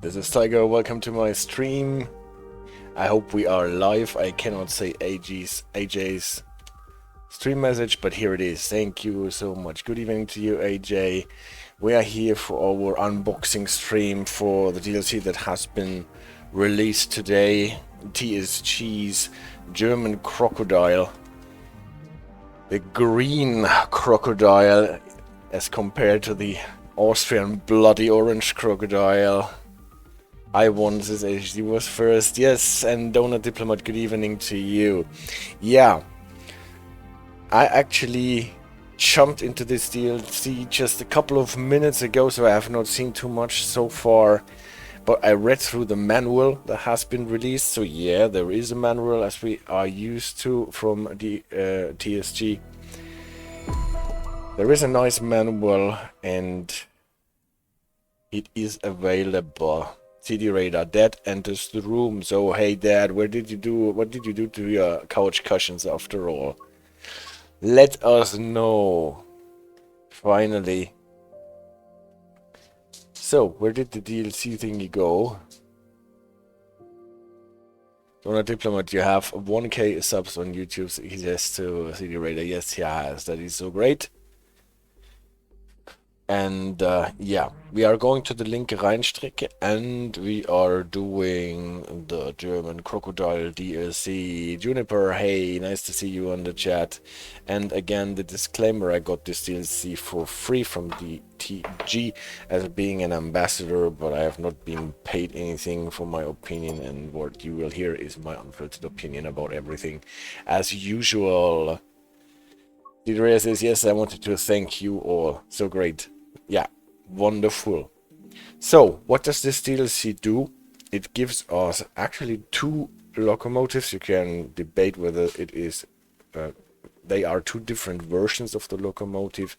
This is Tiger, welcome to my stream. I hope we are live. I cannot say AJ's stream message, but here it is. Thank you so much. Good evening to you, AJ. We are here for our unboxing stream for the DLC that has been released today. TSG's German Crocodile. The green crocodile as compared to the Austrian bloody orange crocodile. I won this HD was first. Yes, and Donut Diplomat, good evening to you. Yeah, I actually jumped into this DLC just a couple of minutes ago, so I have not seen too much so far. But I read through the manual that has been released, so yeah, there is a manual as we are used to from the TSG. There is a nice manual and it is available. CD Radar, Dad enters the room. So hey Dad, what did you do to your couch cushions after all? Let us know. Finally. So, where did the DLC thingy go? Donut Diplomat, you have 1k subs on YouTube. He says to CD Radar, yes he has. That is so great. And yeah, we are going to the Linke Rheinstrecke and we are doing the German Crocodile DLC. Juniper, hey, nice to see you on the chat. And again, the disclaimer, I got this DLC for free from the TG as being an ambassador, but I have not been paid anything for my opinion, and what you will hear is my unfiltered opinion about everything as usual. Didrea says, yes, I wanted to thank you all. So great. Yeah, wonderful. So, what does this DLC do? It gives us actually two locomotives. You can debate whether it is they are two different versions of the locomotive,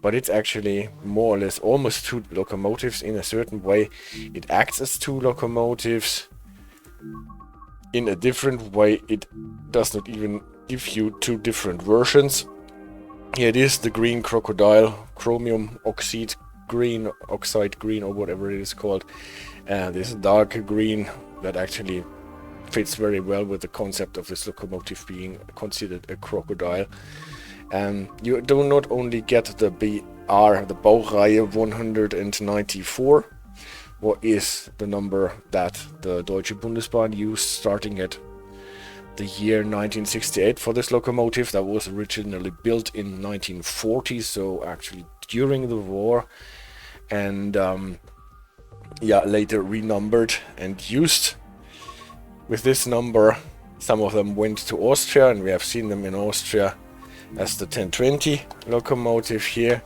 but it's actually more or less almost two locomotives in a certain way. It acts as two locomotives. In a different way, it does not even give you two different versions. Here it is, the green crocodile, chromium oxide green, or whatever it is called. This dark green that actually fits very well with the concept of this locomotive being considered a crocodile. You do not only get the BR, the Baureihe 194, what is the number that the Deutsche Bundesbahn used starting at the year 1968 for this locomotive that was originally built in 1940, so actually during the war, and yeah, later renumbered and used. With this number, some of them went to Austria, and we have seen them in Austria as the 1020 locomotive here.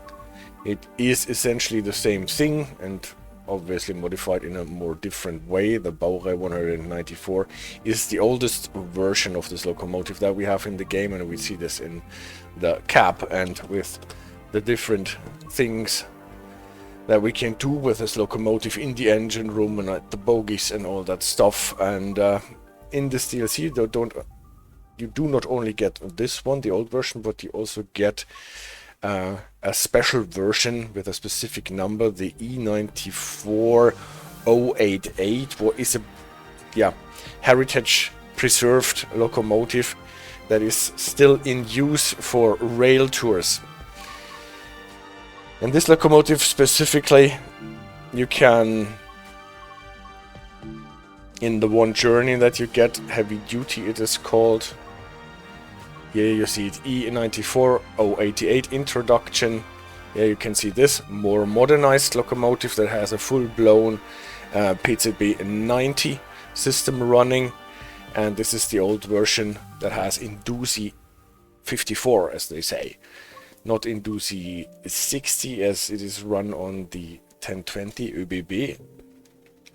It is essentially the same thing and obviously modified in a more different way. The Baureihe 194 is the oldest version of this locomotive that we have in the game, and we see this in the cap and with the different things that we can do with this locomotive in the engine room and at the bogies and all that stuff. And in this DLC you do not only get this one, the old version, but you also get a special version with a specific number, the E94 088, what is a heritage preserved locomotive that is still in use for rail tours. And this locomotive specifically, you can, in the one journey that you get, heavy duty it is called. Here you see it, E94 088 introduction. Here you can see this more modernized locomotive that has a full-blown PCB 90 system running. And this is the old version that has Indusi 54, as they say. Not Indusi 60, as it is run on the 1020 ÖBB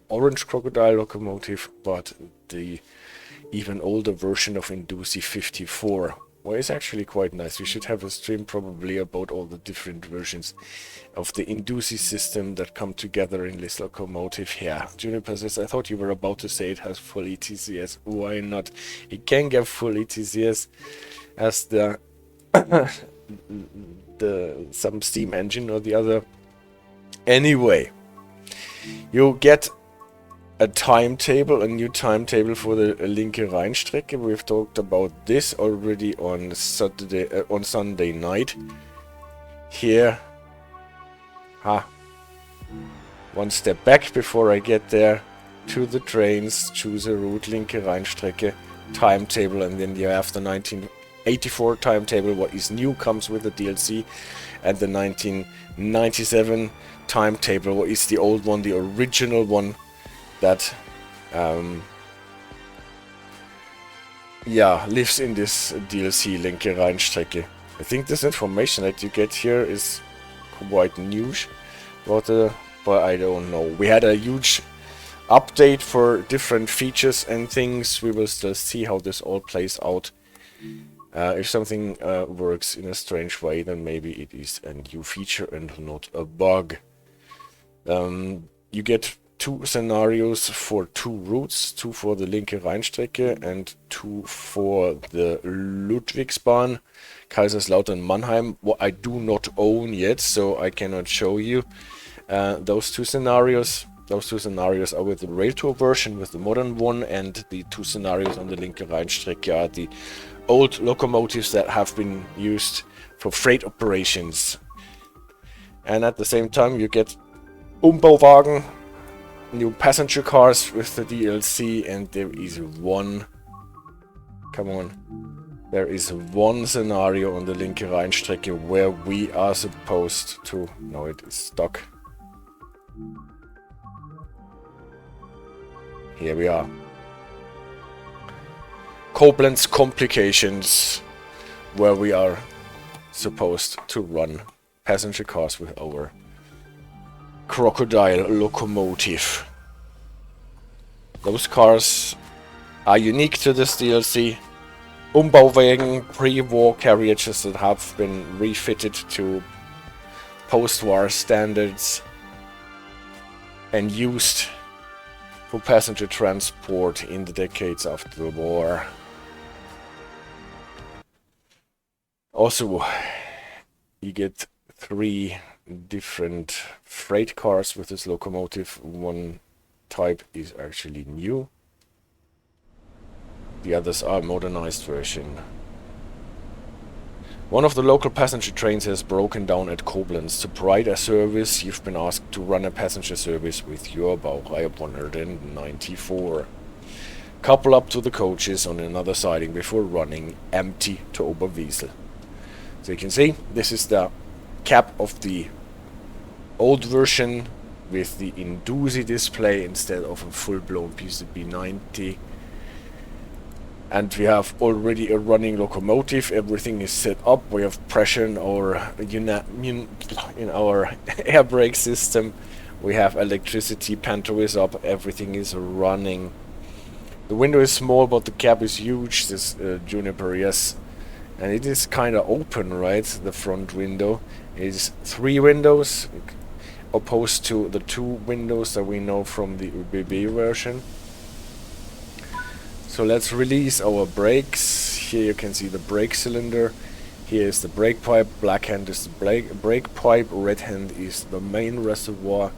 orange crocodile locomotive, but the even older version of Indusi 54. Well, it's actually quite nice. We should have a stream probably about all the different versions of the Indusi system that come together in this locomotive here. Juniper says, I thought you were about to say it has full ETCS. Why not? It can get full ETCS as the some steam engine or the other. Anyway, you get a timetable, a new timetable for the Linke Rheinstrecke. We've talked about this already on Sunday night. Here, one step back before I get there. To the trains, choose a route, Linke Rheinstrecke, timetable, and then you have the 1984 timetable. What is new comes with the DLC, and the 1997 timetable. What is the old one, the original one that lives in this DLC, Linke Rheinstrecke. I think this information that you get here is quite new, but I don't know. We had a huge update for different features and things. We will still see how this all plays out. If something works in a strange way, then maybe it is a new feature and not a bug. You get 2 scenarios for 2 routes, 2 for the Linke Rheinstrecke and 2 for the Ludwigsbahn, Kaiserslautern, Mannheim, what I do not own yet, so I cannot show you those 2 scenarios. Those 2 scenarios are with the Railtour version, with the modern one, and the 2 scenarios on the Linke Rheinstrecke are the old locomotives that have been used for freight operations. And at the same time you get Umbauwagen, new passenger cars with the DLC, and there is one... Come on. There is one scenario on the Linke Rheinstrecke where we are supposed to... No, it is stuck. Here we are. Koblenz Komplications, where we are supposed to run passenger cars with our Crocodile locomotive. Those cars are unique to this DLC. Umbauwägen, pre-war carriages that have been refitted to post-war standards and used for passenger transport in the decades after the war. Also, you get 3 different freight cars with this locomotive. One type is actually new. The others are modernized version. One of the local passenger trains has broken down at Koblenz. To provide a service, you've been asked to run a passenger service with your Bacharach 194. Couple up to the coaches on another siding before running empty to Oberwesel. So you can see, this is the cab of the old version with the Indusi display instead of a full-blown PCB 90. And we have already a running locomotive. Everything is set up. We have pressure in our air brake system. We have electricity. Panther is up. Everything is running. The window is small, but the cab is huge. This Juniper, yes, and it is kind of open, right? The front window is 3 windows, opposed to the 2 windows that we know from the ÖBB version. So let's release our brakes. Here you can see the brake cylinder. Here is the brake pipe. Black hand is the brake pipe. Red hand is the main reservoir.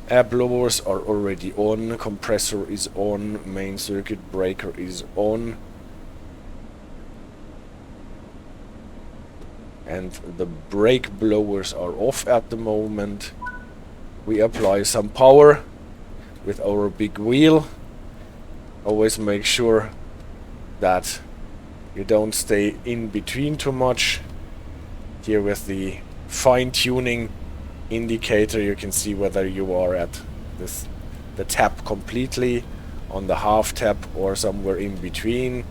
Air blowers are already on. Compressor is on. Main circuit breaker is on. And the brake blowers are off at the moment. We apply some power with our big wheel. Always make sure that you don't stay in between too much. Here with the fine-tuning indicator you can see whether you are at the tap completely, on the half tap, or somewhere in between.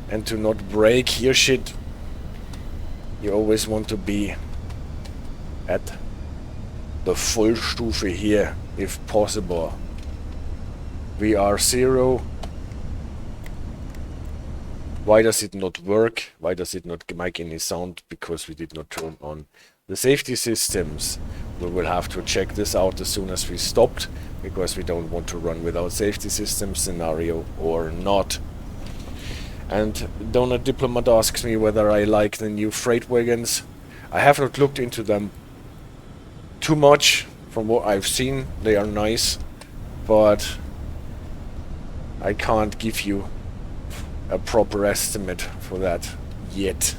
And to not break your shit, you always want to be at the full Stufe here if possible. VR0. Why does it not work? Why does it not make any sound? Because we did not turn on the safety systems. We will have to check this out as soon as we stopped, because we don't want to run without safety system scenario or not. And Donut Diplomat asks me whether I like the new freight wagons. I have not looked into them too much. From what I've seen, they are nice, but I can't give you a proper estimate for that yet.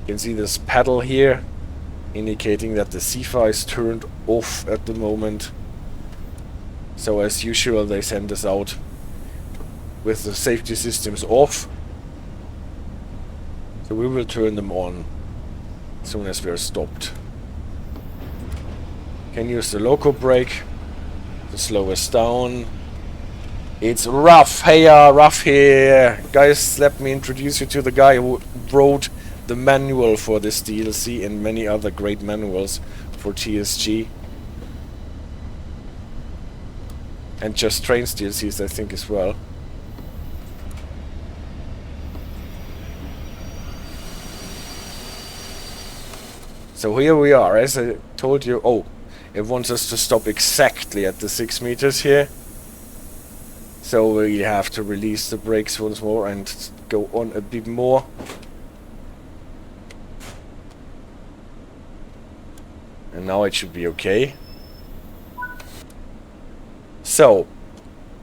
You can see this pedal here indicating that the Sifa is turned off at the moment. So as usual they send us out with the safety systems off. So we will turn them on as soon as we are stopped. Can use the loco brake to slow us down. It's rough. Hey, rough here. Guys, let me introduce you to the guy who wrote the manual for this DLC and many other great manuals for TSG. And Just Trains DLCs, I think, as well. So here we are, as I told you. Oh, it wants us to stop exactly at the 6 meters here. So we have to release the brakes once more and go on a bit more. And now it should be okay. So,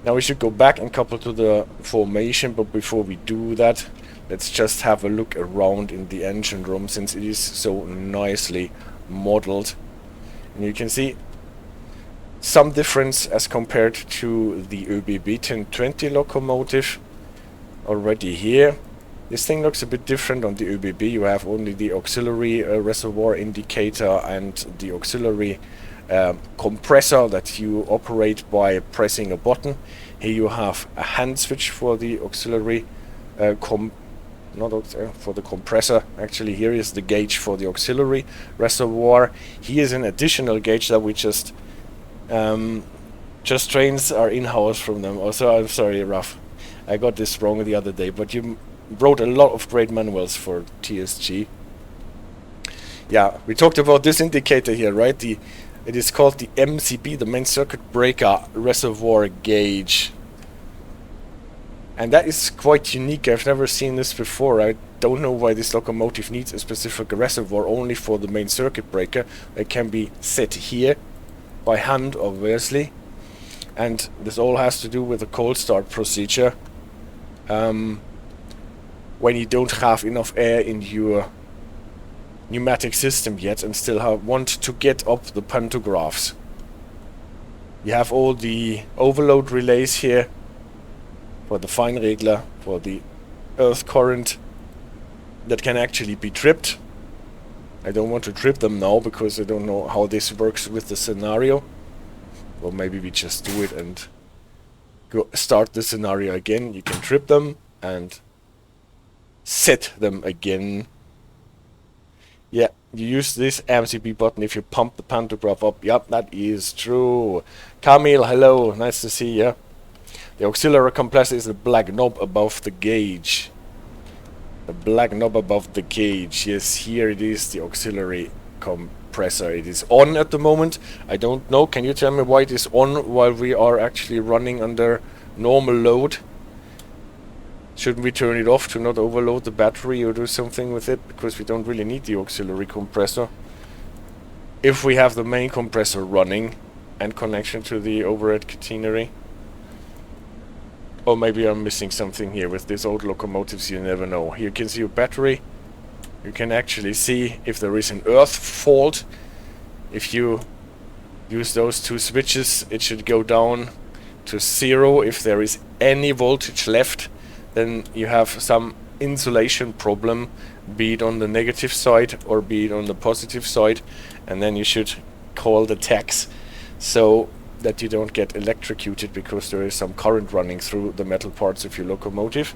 now we should go back and couple to the formation, but before we do that, let's just have a look around in the engine room, since it is so nicely modeled. And you can see some difference as compared to the ÖBB 1020 locomotive already here. This thing looks a bit different on the ÖBB. You have only the auxiliary reservoir indicator and the auxiliary compressor that you operate by pressing a button. Here you have a hand switch for the auxiliary for the compressor. Actually, here is the gauge for the auxiliary reservoir. Here's an additional gauge that we just trains are in-house from them. Also, I'm sorry, Ruff, I got this wrong the other day, but you wrote a lot of great manuals for TSG. Yeah, we talked about this indicator here, right? It is called the MCB, the main circuit breaker reservoir gauge. And that is quite unique. I've never seen this before. I don't know why this locomotive needs a specific reservoir only for the main circuit breaker. It can be set here by hand, obviously. And this all has to do with the cold start procedure. When you don't have enough air in your pneumatic system yet and still want to get up the pantographs. You have all the overload relays here for the Feinregler, for the earth current that can actually be tripped. I don't want to trip them now because I don't know how this works with the scenario. Well, maybe we just do it and start the scenario again. You can trip them and set them again. Yeah, you use this MCB button if you pump the pantograph up. Yep, that is true. Camille, hello, nice to see you. The auxiliary compressor is the black knob above the gauge. The black knob above the gauge. Yes, here it is, the auxiliary compressor. It is on at the moment. I don't know. Can you tell me why it is on while we are actually running under normal load? Shouldn't we turn it off to not overload the battery or do something with it? Because we don't really need the auxiliary compressor. If we have the main compressor running and connection to the overhead catenary. Or maybe I'm missing something here with these old locomotives, you never know. Here you can see your battery. You can actually see if there is an earth fault. If you use those two switches, it should go down to 0. If there is any voltage left, then you have some insulation problem, be it on the negative side or be it on the positive side, and then you should call the techs so that you don't get electrocuted because there is some current running through the metal parts of your locomotive.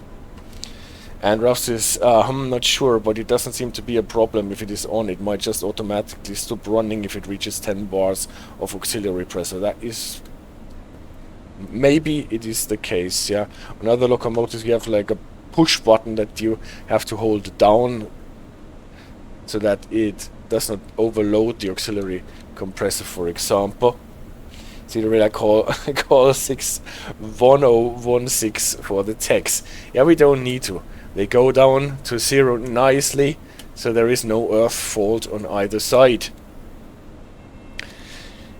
And Ralph says, I'm not sure, but it doesn't seem to be a problem if it is on. It might just automatically stop running if it reaches 10 bars of auxiliary pressure. That is... maybe it is the case, yeah. On other locomotives you have like a push button that you have to hold down so that it does not overload the auxiliary compressor, for example. See the I call 61016 for the techs. Yeah, we don't need to. They go down to 0 nicely, so there is no earth fault on either side.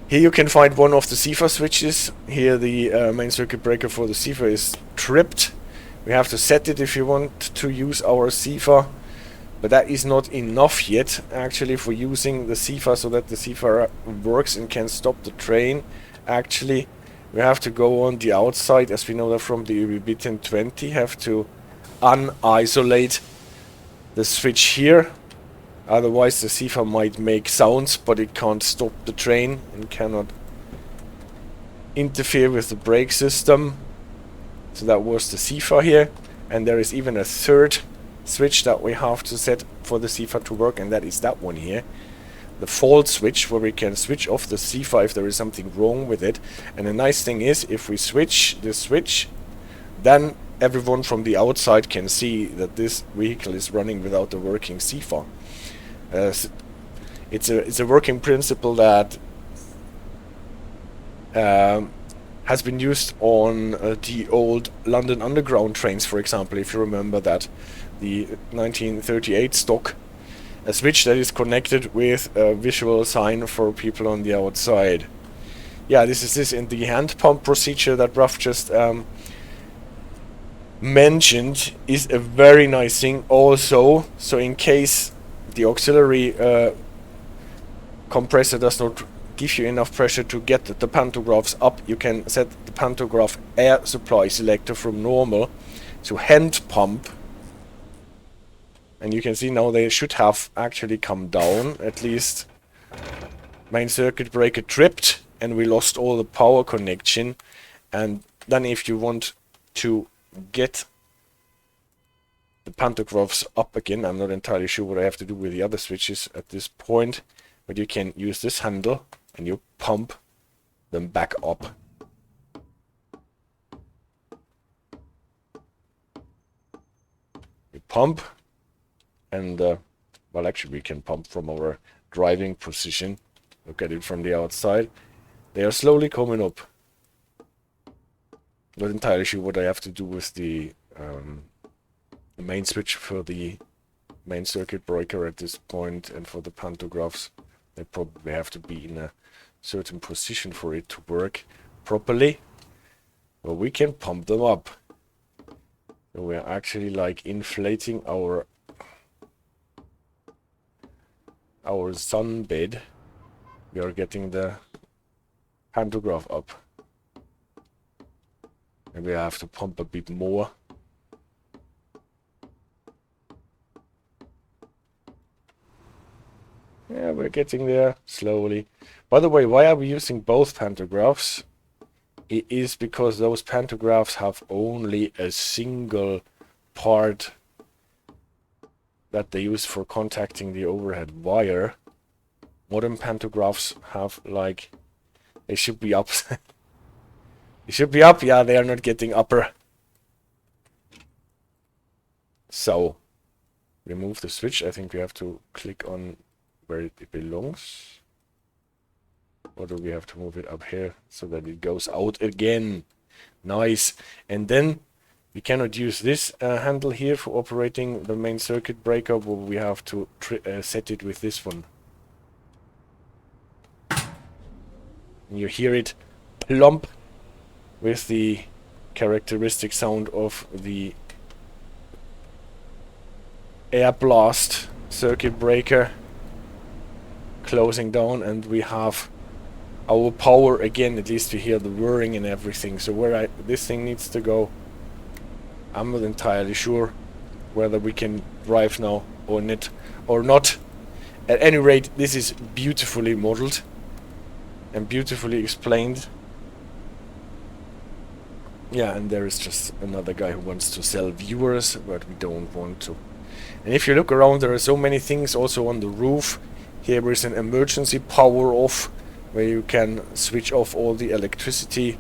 Here you can find one of the Sifa switches. Here the main circuit breaker for the Sifa is tripped. We have to set it if you want to use our Sifa. But that is not enough yet, actually, for using the Sifa so that the Sifa works and can stop the train. Actually, we have to go on the outside, as we know that from the ÖBB 1020, have to unisolate the switch here. Otherwise the Sifa might make sounds, but it can't stop the train and cannot interfere with the brake system. So that was the Sifa here. And there is even a third switch that we have to set for the Sifa to work, and that is that one here. The fault switch, where we can switch off the Sifa if there is something wrong with it. And the nice thing is, if we switch this switch, then everyone from the outside can see that this vehicle is running without the working Sifa. It's a working principle that has been used on the old London Underground trains, for example, if you remember that. The 1938 stock, a switch that is connected with a visual sign for people on the outside. Yeah, this is this in the hand pump procedure that Ruff just mentioned is a very nice thing also. So in case the auxiliary compressor does not give you enough pressure to get the pantographs up, you can set the pantograph air supply selector from normal to hand pump. And you can see now they should have actually come down, at least. Main circuit breaker tripped and we lost all the power connection. And then if you want to get the pantographs up again, I'm not entirely sure what I have to do with the other switches at this point, but you can use this handle and you pump them back up. You pump. And, well, actually we can pump from our driving position. Look at it from the outside. They are slowly coming up. Not entirely sure what I have to do with the main switch for the main circuit breaker at this point, and for the pantographs. They probably have to be in a certain position for it to work properly. But we can pump them up. So we're actually like inflating our sun bed. We are getting the pantograph up. And we have to pump a bit more. Yeah, we're getting there slowly. By the way, why are we using both pantographs? It is because those pantographs have only a single part that they use for contacting the overhead wire. Modern pantographs have like, they should be up. They should be up, yeah, they are not getting upper. So, remove the switch. I think we have to click on where it belongs. Or do we have to move it up here so that it goes out again? Nice. And then we cannot use this handle here for operating the main circuit breaker, but we have to set it with this one. And you hear it plump with the characteristic sound of the air blast circuit breaker closing down, and we have our power again. At least we hear the whirring and everything. So where this thing needs to go, I'm not entirely sure whether we can drive now or not. At any rate, this is beautifully modeled and beautifully explained. Yeah, and there is just another guy who wants to sell viewers, but we don't want to. And if you look around, there are so many things also on the roof. Here is an emergency power off, where you can switch off all the electricity,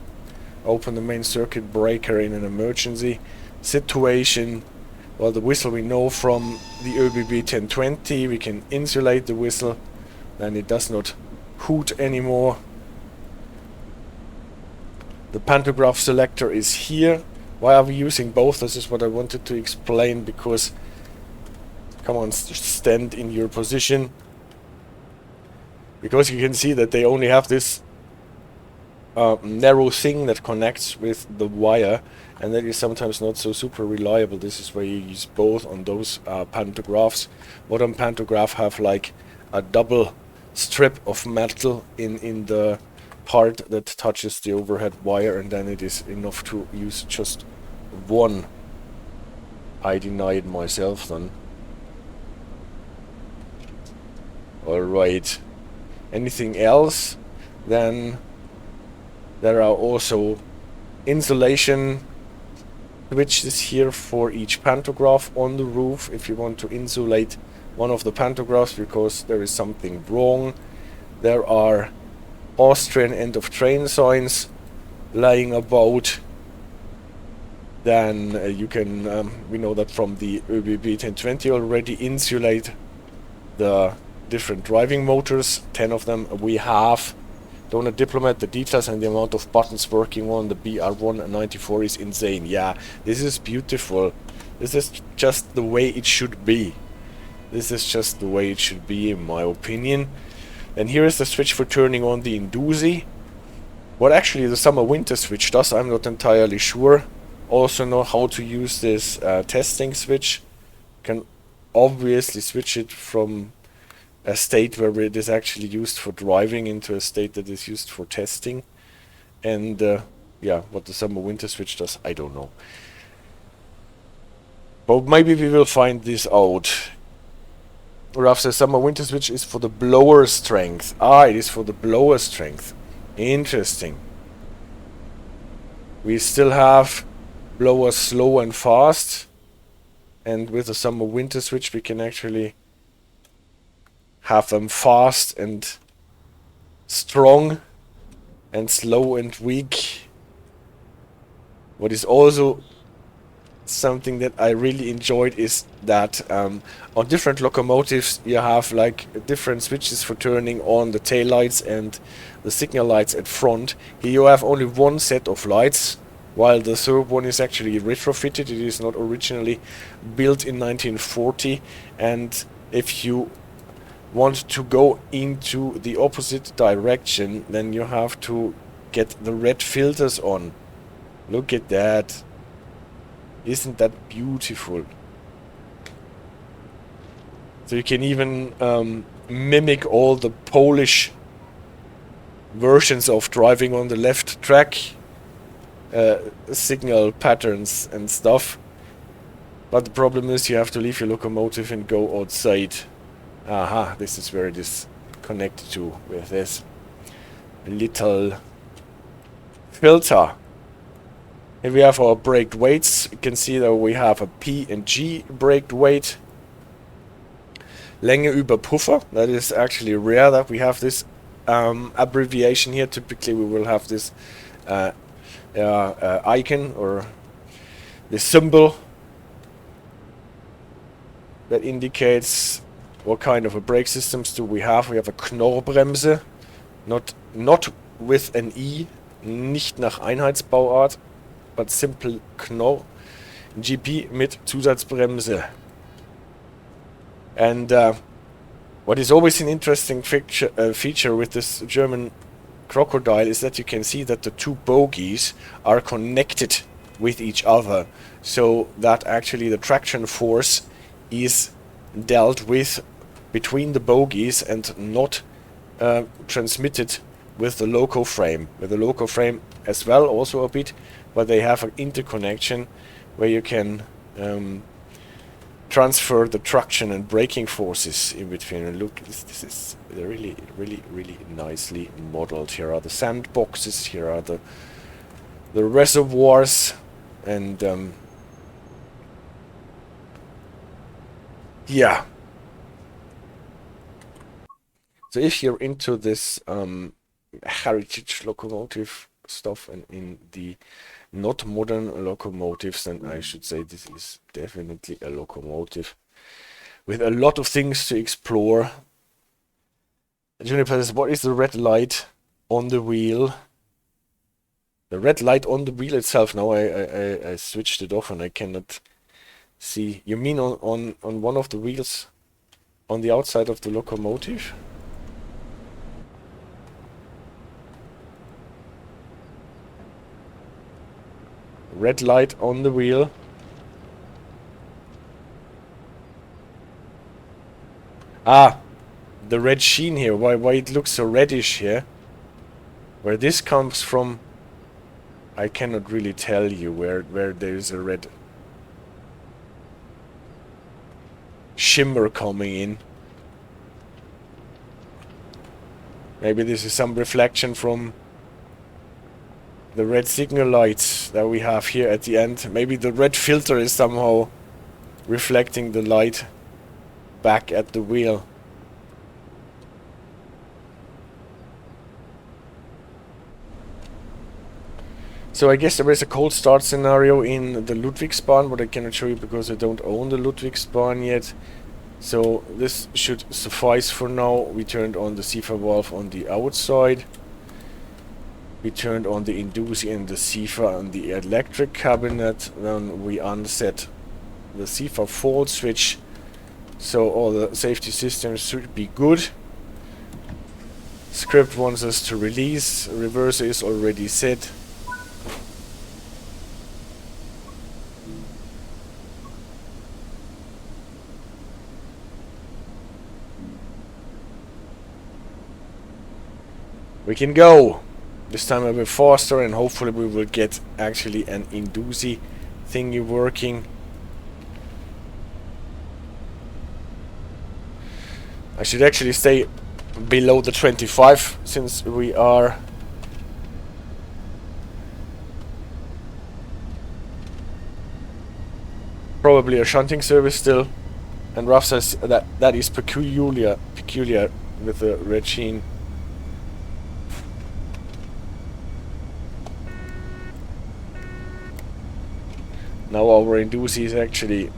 open the main circuit breaker in an emergency situation. Well, the whistle we know from the ÖBB 1020, we can insulate the whistle, then it does not hoot anymore. The pantograph selector is here. Why are we using both? This is what I wanted to explain, because, come on, stand in your position. Because you can see that they only have this narrow thing that connects with the wire, and that is sometimes not so super reliable. This is where you use both on those pantographs. Modern pantograph have like a double strip of metal in the part that touches the overhead wire, and then it is enough to use just one. I deny it myself then. Alright. Anything else? Then there are also insulation switches here for each pantograph on the roof if you want to insulate one of the pantographs because there is something wrong. There are Austrian end of train signs lying about. Then you can, we know that from the ÖBB 1020 already, insulate the different driving motors. 10 of them we have. Donor Diplomat, the details and the amount of buttons working on the BR194 is insane. Yeah, this is beautiful. This is just the way it should be. This is just the way it should be, in my opinion. And here is the switch for turning on the Indusi. What actually the summer-winter switch does, I'm not entirely sure. Also know how to use this testing switch. Can obviously switch it from a state where it is actually used for driving into a state that is used for testing. And yeah, what the summer-winter switch does, I don't know. But maybe we will find this out. Ralph says summer-winter switch is for the blower strength. Ah, it is for the blower strength. Interesting. We still have blowers slow and fast. And with the summer-winter switch we can actually have them fast and strong and slow and weak. What is also something that I really enjoyed is that on different locomotives you have like different switches for turning on the tail lights and the signal lights at front. Here you have only one set of lights, while the third one is actually retrofitted. It is not originally built in 1940, and if you want to go into the opposite direction, then you have to get the red filters on. Look at that. Isn't that beautiful? So you can even mimic all the Polish versions of driving on the left track signal patterns and stuff. But the problem is you have to leave your locomotive and go outside. Aha, this is where it is connected to with this little filter. Here we have our braked weights. You can see that we have a P and G braked weight. Länge über Puffer. That is actually rare that we have this abbreviation here. Typically we will have this icon or the symbol that indicates what kind of a brake systems do we have. We have a Knorrbremse, not with an E, nicht nach Einheitsbauart, but simple Knorr. GP mit Zusatzbremse. And what is always an interesting feature with this German Crocodile is that you can see that the two bogies are connected with each other, so that actually the traction force is dealt with between the bogies and not transmitted with the loco frame. With the loco frame as well, also a bit, but they have an interconnection where you can transfer the traction and braking forces in between. And look, this is really, really, really nicely modeled. Here are the sandboxes, here are the reservoirs, and yeah. So if you're into this heritage locomotive stuff and in the not modern locomotives, then I should say this is definitely a locomotive with a lot of things to explore. Juniper says, what is the red light on the wheel? The red light on the wheel itself. Now I switched it off and I cannot see. You mean on one of the wheels on the outside of the locomotive? red light on the wheel. Ah, the red sheen here. Why it looks so reddish here? Where this comes from, I cannot really tell you where there's a red shimmer coming in. Maybe this is some reflection from the red signal lights that we have here at the end. Maybe the red filter is somehow reflecting the light back at the wheel. So I guess there is a cold start scenario in the Ludwigsbahn, but I cannot show you because I don't own the Ludwigsbahn yet. So this should suffice for now. We turned on the Sifa valve on the outside. We turned on the Indusi and the Sifa on the electric cabinet. Then we unset the Sifa fault switch. So all the safety systems should be good. Script wants us to release. Reverser is already set. We can go. This time a bit faster, and hopefully we will get actually an Indusi thingy working. I should actually stay below the 25 since we are probably a shunting service still. And Raf says that is peculiar with the red sheen. Now our Indusi is actually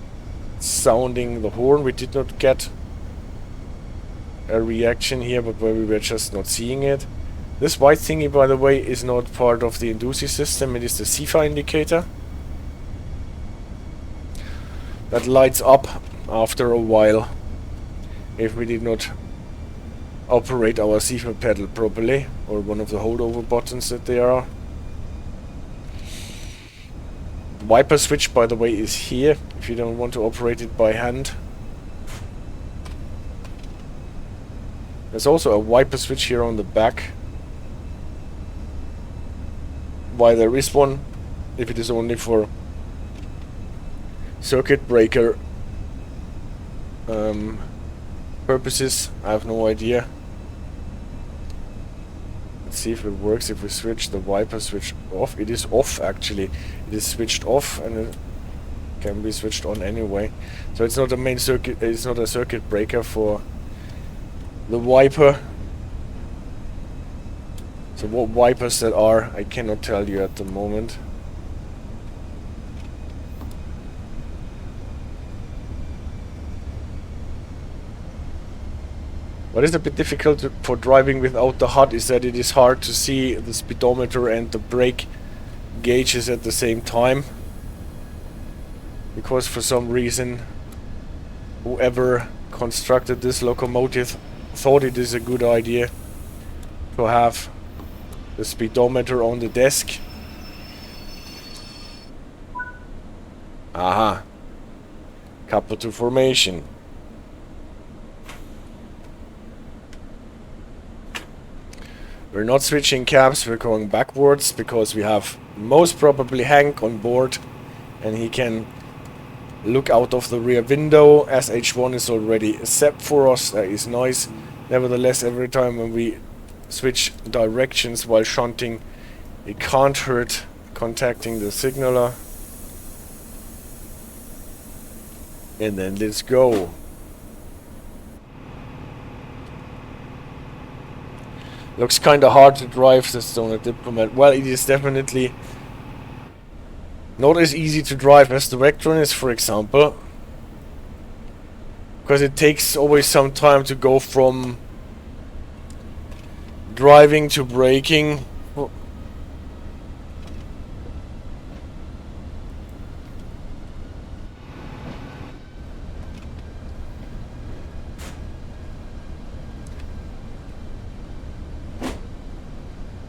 sounding the horn. We did not get a reaction here, but we were just not seeing it. This white thingy, by the way, is not part of the Indusi system. It is the Sifa indicator that lights up after a while if we did not operate our Sifa pedal properly, or one of the holdover buttons that there are. Wiper switch, by the way, is here if you don't want to operate it by hand. There's also a wiper switch here on the back. Why there is one, if it is only for circuit breaker purposes, I have no idea. Let's see if it works if we switch the wiper switch off. It is off actually. It is switched off and it can be switched on anyway. So it's not a main circuit, it's not a circuit breaker for the wiper. So what wipers that are, I cannot tell you at the moment. What is a bit difficult for driving without the HUD is that it is hard to see the speedometer and the brake gauges at the same time. Because for some reason whoever constructed this locomotive thought it is a good idea to have the speedometer on the desk. Aha. Couple to formation. We're not switching cabs, we're going backwards because we have most probably Hank on board and he can look out of the rear window. SH1 is already set for us, that is nice. Nevertheless, every time when we switch directions while shunting, it can't hurt contacting the signaler. And then let's go. Looks kinda hard to drive this on a Diplomat. Well, it is definitely not as easy to drive as the Vectron is, for example. Because it takes always some time to go from driving to braking.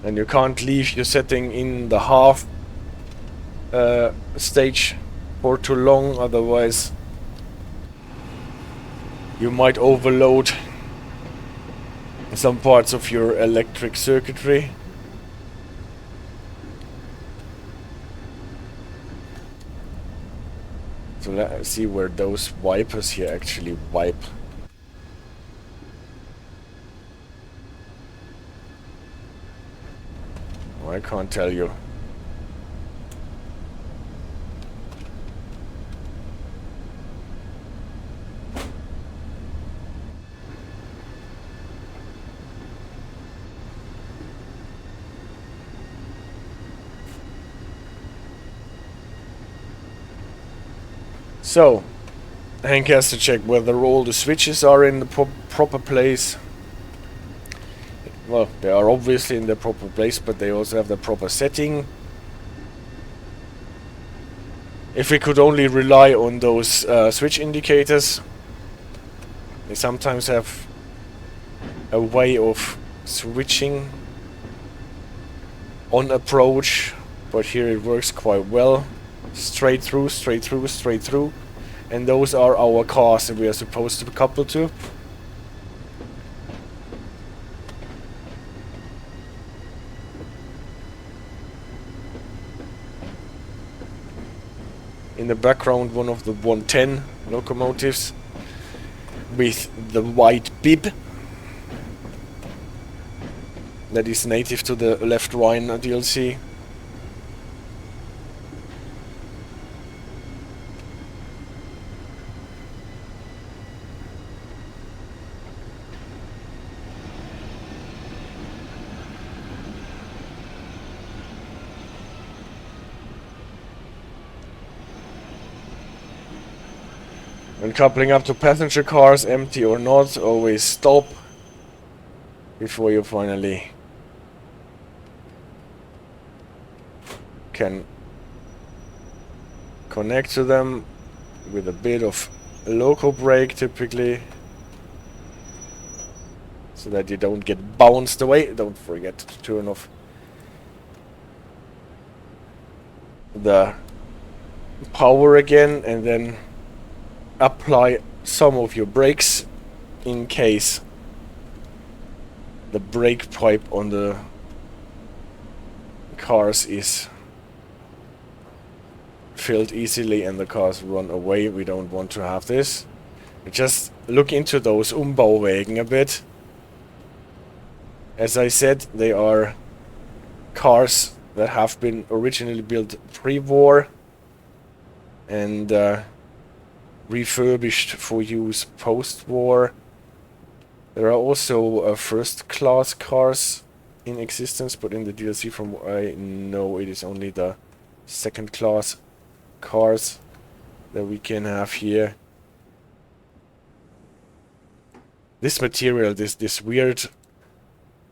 And you can't leave your setting in the half stage for too long, otherwise you might overload some parts of your electric circuitry. So let's see where those wipers here actually wipe. Oh, I can't tell you. So, Hank has to check whether all the switches are in the proper place. Well, they are obviously in the proper place, but they also have the proper setting. If we could only rely on those switch indicators. They sometimes have a way of switching on approach, but here it works quite well. Straight through, straight through, straight through. And those are our cars that we are supposed to couple to. In the background, one of the 110 locomotives with the white bib that is native to the Left Rhine DLC. When coupling up to passenger cars, empty or not, always stop before you finally can connect to them with a bit of local brake typically, so that you don't get bounced away. Don't forget to turn off the power again and then apply some of your brakes in case the brake pipe on the cars is filled easily and the cars run away. We don't want to have this. Just look into those Umbauwägen a bit. As I said, they are cars that have been originally built pre-war and refurbished for use post-war. There are also first-class cars in existence, but in the DLC, from what I know, it is only the second-class cars that we can have here. This material, this weird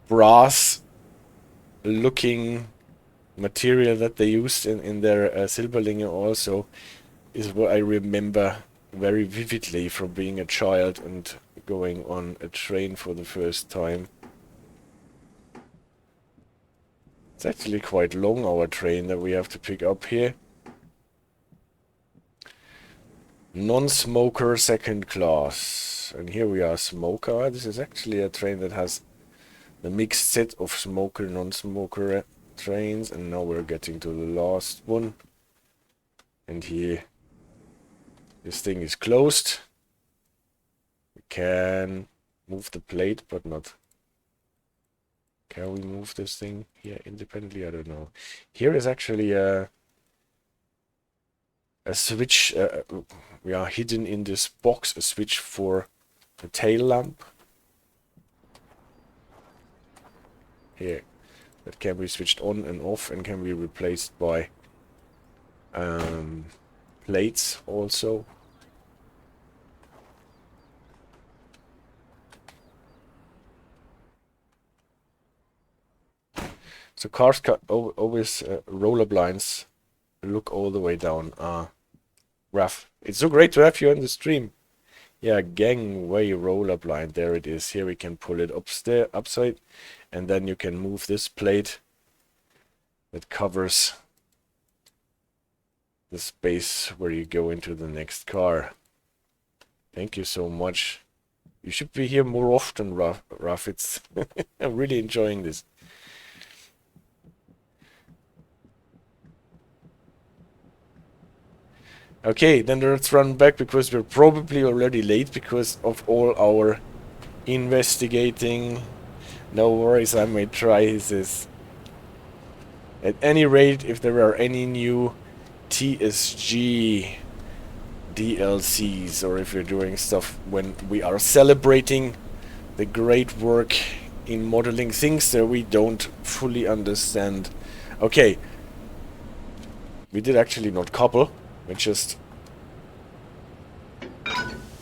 brass-looking material that they used in their Silberlinge also, is what I remember very vividly from being a child and going on a train for the first time. It's actually quite long, our train that we have to pick up here. Non-smoker second class. And here we are, smoker. This is actually a train that has the mixed set of smoker, non-smoker trains. And now we're getting to the last one. And here, this thing is closed. We can move the plate, but not... Can we move this thing here independently? I don't know. Here is actually a switch. We are hidden in this box, a switch for the tail lamp. Here, that can be switched on and off and can be replaced by plates also. So cars always roller blinds look all the way down. Rough. It's so great to have you on the stream. Yeah, gangway roller blind. There it is. Here we can pull it upside, and then you can move this plate that covers the space where you go into the next car. Thank you so much. You should be here more often, Raf. It's I'm really enjoying this. Okay, then let's run back because we're probably already late because of all our investigating. No worries, I may try this. At any rate, if there are any new TSG DLCs, or if you're doing stuff when we are celebrating the great work in modeling things that we don't fully understand. Okay, we did actually not couple, we just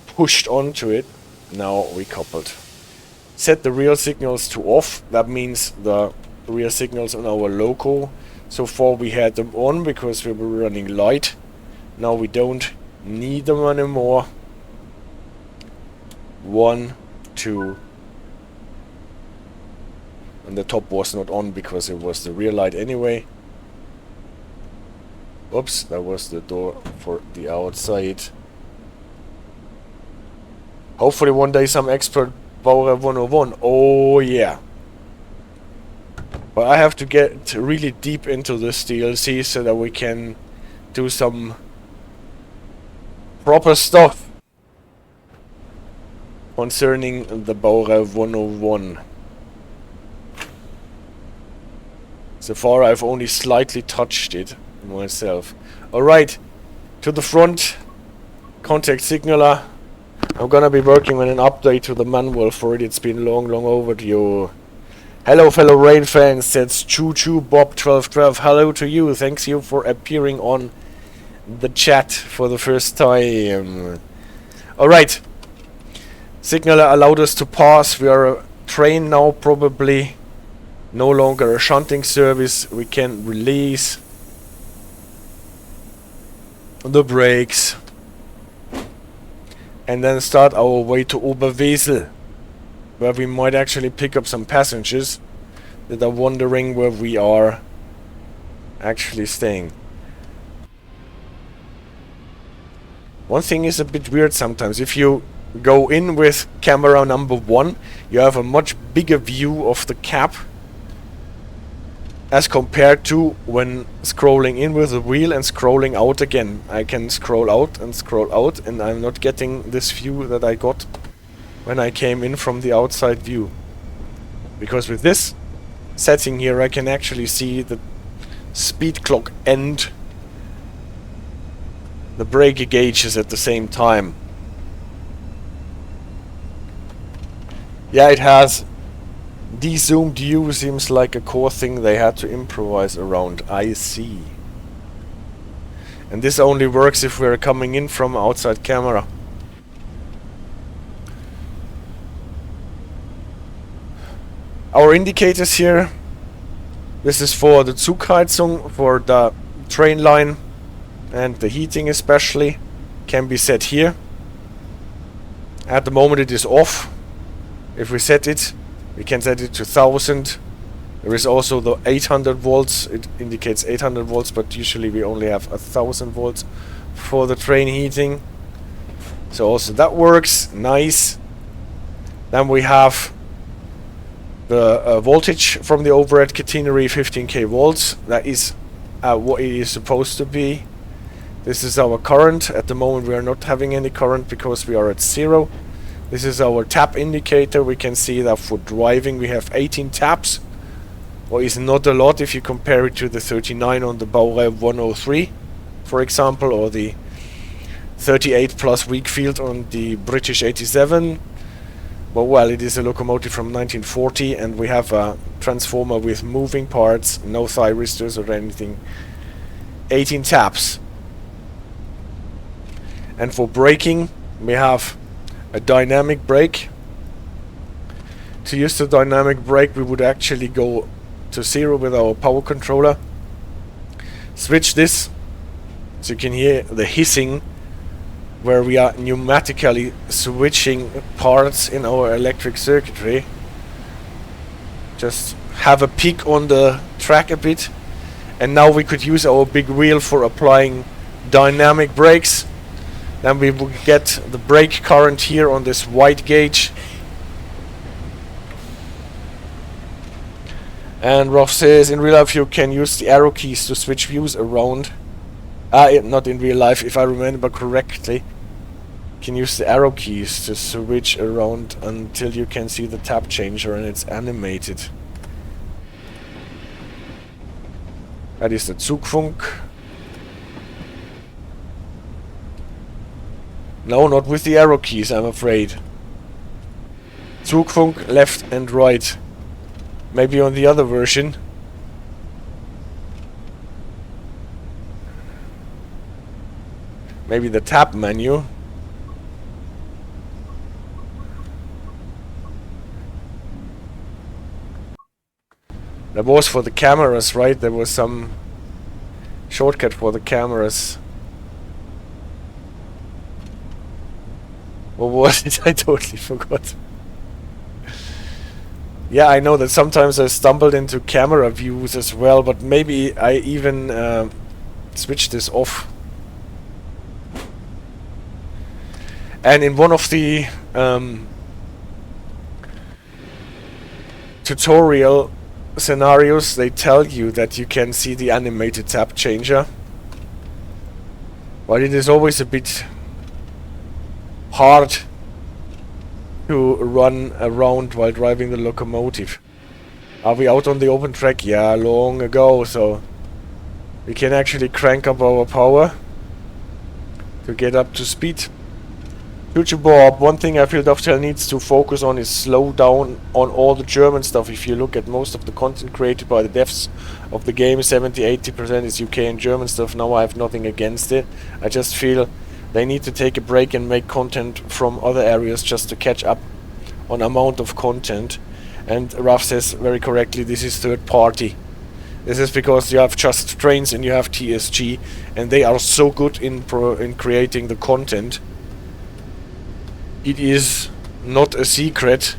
pushed onto it. Now we coupled. Set the rear signals to off. That means the rear signals on our loco. So far we had them on because we were running light. Now we don't need them anymore. 1, 2. And the top was not on because it was the rear light anyway. Oops, that was the door for the outside. Hopefully one day some expert Bacharach 101. Oh yeah. But I have to get really deep into this DLC so that we can do some proper stuff concerning the Bacharach 101. So far I've only slightly touched it myself. Alright, to the front, contact signaler. I'm gonna be working on an update to the manual for it. It's been long overdue. Hello fellow rail fans, that's Choo Choo Bob 1212. Hello to you, thanks you for appearing on the chat for the first time. Alright, signaler allowed us to pass. We are a train now, probably no longer a shunting service. We can release the brakes and then start our way to Oberwesel, where we might actually pick up some passengers that are wondering where we are actually staying. One thing is a bit weird sometimes. If you go in with camera number 1, you have a much bigger view of the cab as compared to when scrolling in with the wheel and scrolling out again. I can scroll out and I'm not getting this view that I got when I came in from the outside view. Because with this setting here I can actually see the speed clock and the brake gauges at the same time. Yeah, it has. Dezoomed view seems like a core thing they had to improvise around. I see. And this only works if we're coming in from outside camera. Our indicators here. This is for the Zugheizung, for the train line, and the heating especially can be set here. At the moment it is off. If we set it, we can set it to 1000. There is also the 800 volts. It indicates 800 volts, but usually we only have 1000 volts for the train heating. So also that works. Nice. Then we have the voltage from the overhead catenary, 15k volts. That is what it is supposed to be. This is our current. At the moment we are not having any current because we are at 0. This is our tap indicator. We can see that for driving we have 18 taps, or is not a lot if you compare it to the 39 on the Bacharach 103, for example, or the 38 plus weak field on the British 87. But well, it is a locomotive from 1940 and we have a transformer with moving parts, no thyristors or anything. 18 taps. And for braking we have a dynamic brake. To use the dynamic brake we would actually go to 0 with our power controller. Switch this so you can hear the hissing where we are pneumatically switching parts in our electric circuitry. Just have a peek on the track a bit, and now we could use our big wheel for applying dynamic brakes. Then we will get the brake current here on this white gauge. And Rolf says, in real life you can use the arrow keys to switch views around. Not in real life, if I remember correctly. You can use the arrow keys to switch around until you can see the tab changer and it's animated. That is the Zugfunk. No, not with the arrow keys, I'm afraid. Zugfunk, left and right. Maybe on the other version. Maybe the tab menu. That was for the cameras, right? There was some shortcut for the cameras. What was it? I totally forgot. Yeah, I know that sometimes I stumbled into camera views as well, but maybe I even switched this off. And in one of the tutorial scenarios, they tell you that you can see the animated tab changer. But it is always a bit hard to run around while driving the locomotive. Are we out on the open track? Yeah, long ago, so we can actually crank up our power to get up to speed. Future Bob, one thing I feel Dovetail needs to focus on is slow down on all the German stuff. If you look at most of the content created by the devs of the game, 70-80% is UK and German stuff. Now I have nothing against it. I just feel they need to take a break and make content from other areas just to catch up on amount of content. And Raf says very correctly, this is third party. This is because you have Just Trains and you have TSG, and they are so good in creating the content. It is not a secret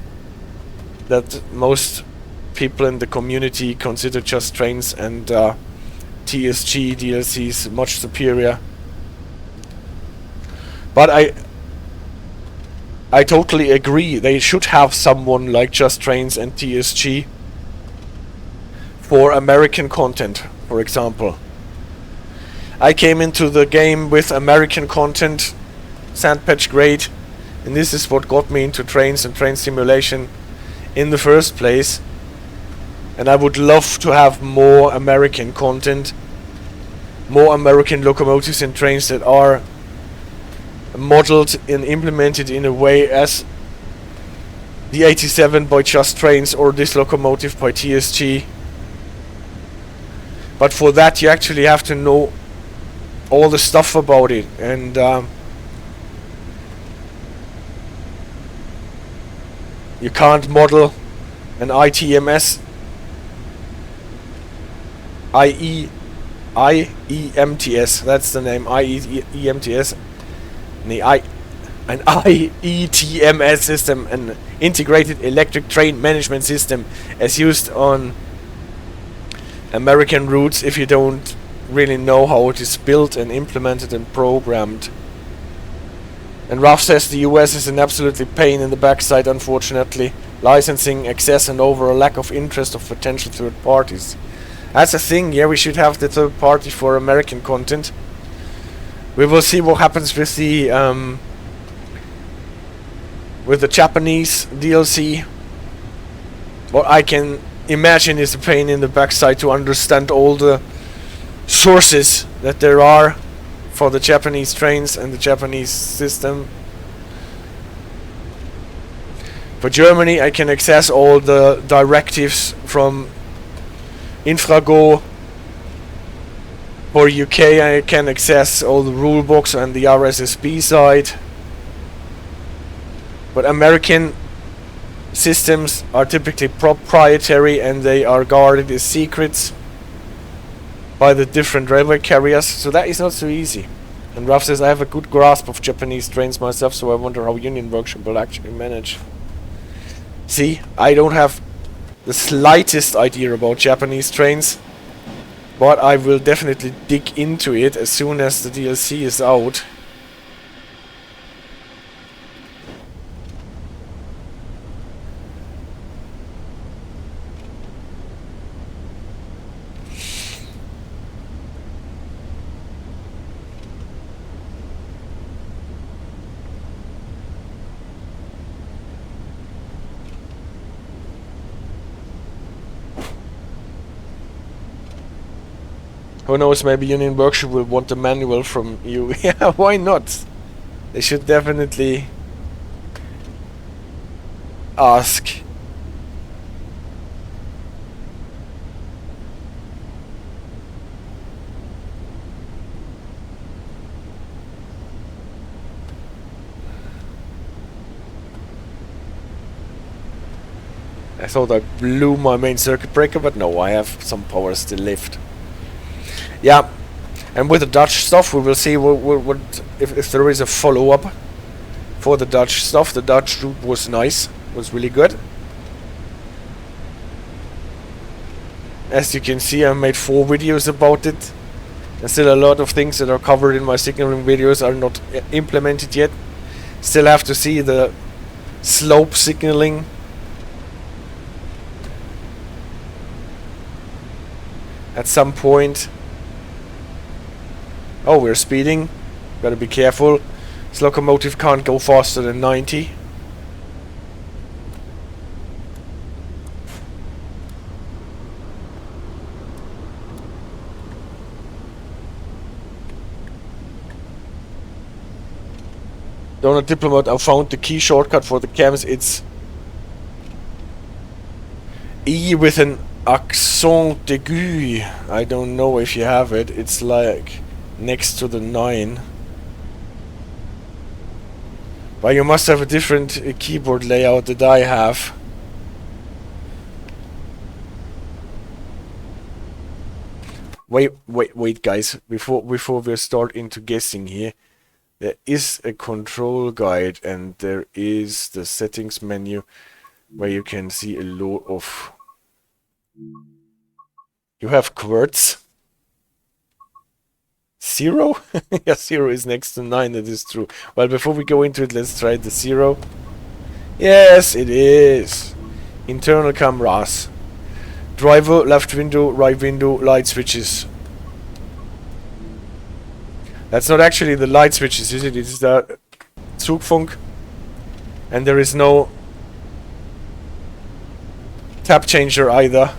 that most people in the community consider Just Trains and TSG DLCs much superior. But I totally agree. They should have someone like Just Trains and TSG for American content, for example. I came into the game with American content, Sandpatch great. And this is what got me into trains and train simulation in the first place. And I would love to have more American content, more American locomotives and trains that are modeled and implemented in a way as the 87 by Just Trains or this locomotive by TSG. But for that you actually have to know all the stuff about it, and you can't model an ITMS, IEMTS, that's the name, IEMTS, an IETMS system, an integrated electric train management system, as used on American routes if you don't really know how it is built and implemented and programmed. And Ralph says the US is an absolutely pain in the backside, unfortunately. Licensing, access, and over a lack of interest of potential third parties. That's a thing, yeah, we should have the third party for American content. We will see what happens with the Japanese DLC. What I can imagine is a pain in the backside to understand all the sources that there are for the Japanese trains and the Japanese system. For Germany, I can access all the directives from Infrago. For UK, I can access all the rule books and the RSSB side. But American systems are typically proprietary and they are guarded as secrets by the different railway carriers, so that is not so easy. And Ralph says, I have a good grasp of Japanese trains myself, so I wonder how Union Workshop will actually manage. See, I don't have the slightest idea about Japanese trains. But I will definitely dig into it as soon as the DLC is out. Who knows, maybe Union Workshop will want a manual from you. Yeah, why not? They should definitely ask. I thought I blew my main circuit breaker, but no, I have some power still left. Yeah, and with the Dutch stuff, we will see what if there is a follow-up for the Dutch stuff. The Dutch route was nice, was really good. As you can see, I made 4 videos about it. And still a lot of things that are covered in my signaling videos are not implemented yet. Still have to see the slope signaling. At some point. Oh, we're speeding. Gotta be careful. This locomotive can't go faster than 90. Donut Diplomat, I found the key shortcut for the cams. It's E with an accent aigu. I don't know if you have it. It's like next to the 9. But you must have a different keyboard layout that I have. Wait guys, before we start into guessing here, there is a control guide and there is the settings menu where you can see a lot of... You have QWERTZ? 0? Yeah, 0 is next to 9, that is true. Well, before we go into it, let's try the 0. Yes, it is. Internal cameras. Driver, left window, right window, light switches. That's not actually the light switches, is it? It's the Zugfunk. And there is no tap changer either.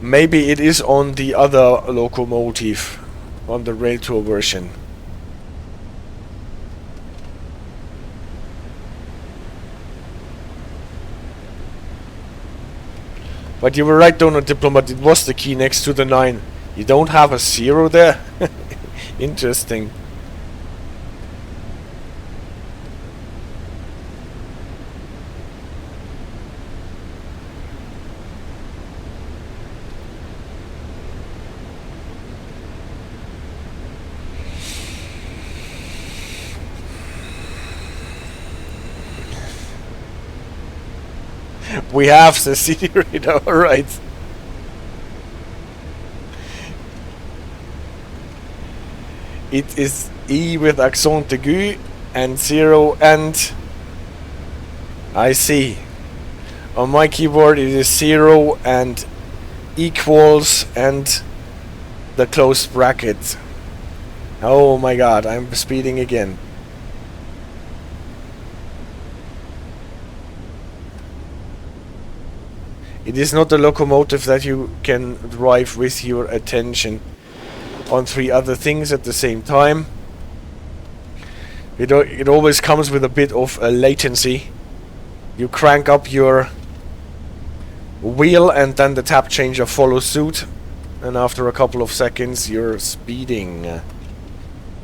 Maybe it is on the other locomotive, on the Railtour version. But you were right, Donut Diplomat, it was the key next to the 9. You don't have a 0 there? Interesting. We have the CD reader, alright. It is E with accent aigu and 0 and... I see. On my keyboard it is 0 and equals and the closed bracket. Oh my god, I'm speeding again. It is not a locomotive that you can drive with your attention on 3 other things at the same time. It always comes with a bit of a latency. You crank up your wheel and then the tap changer follows suit. And after a couple of seconds you're speeding.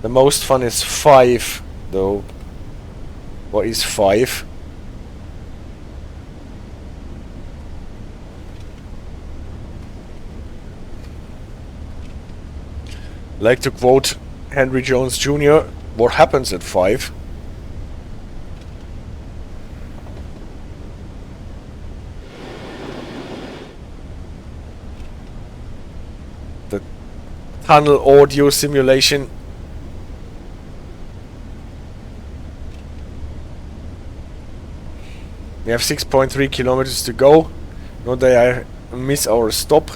The most fun is 5 though. What is 5? Like to quote Henry Jones Jr., what happens at 5? tunnel audio simulation. We have 6.3 kilometers to go. Not that I miss our stop.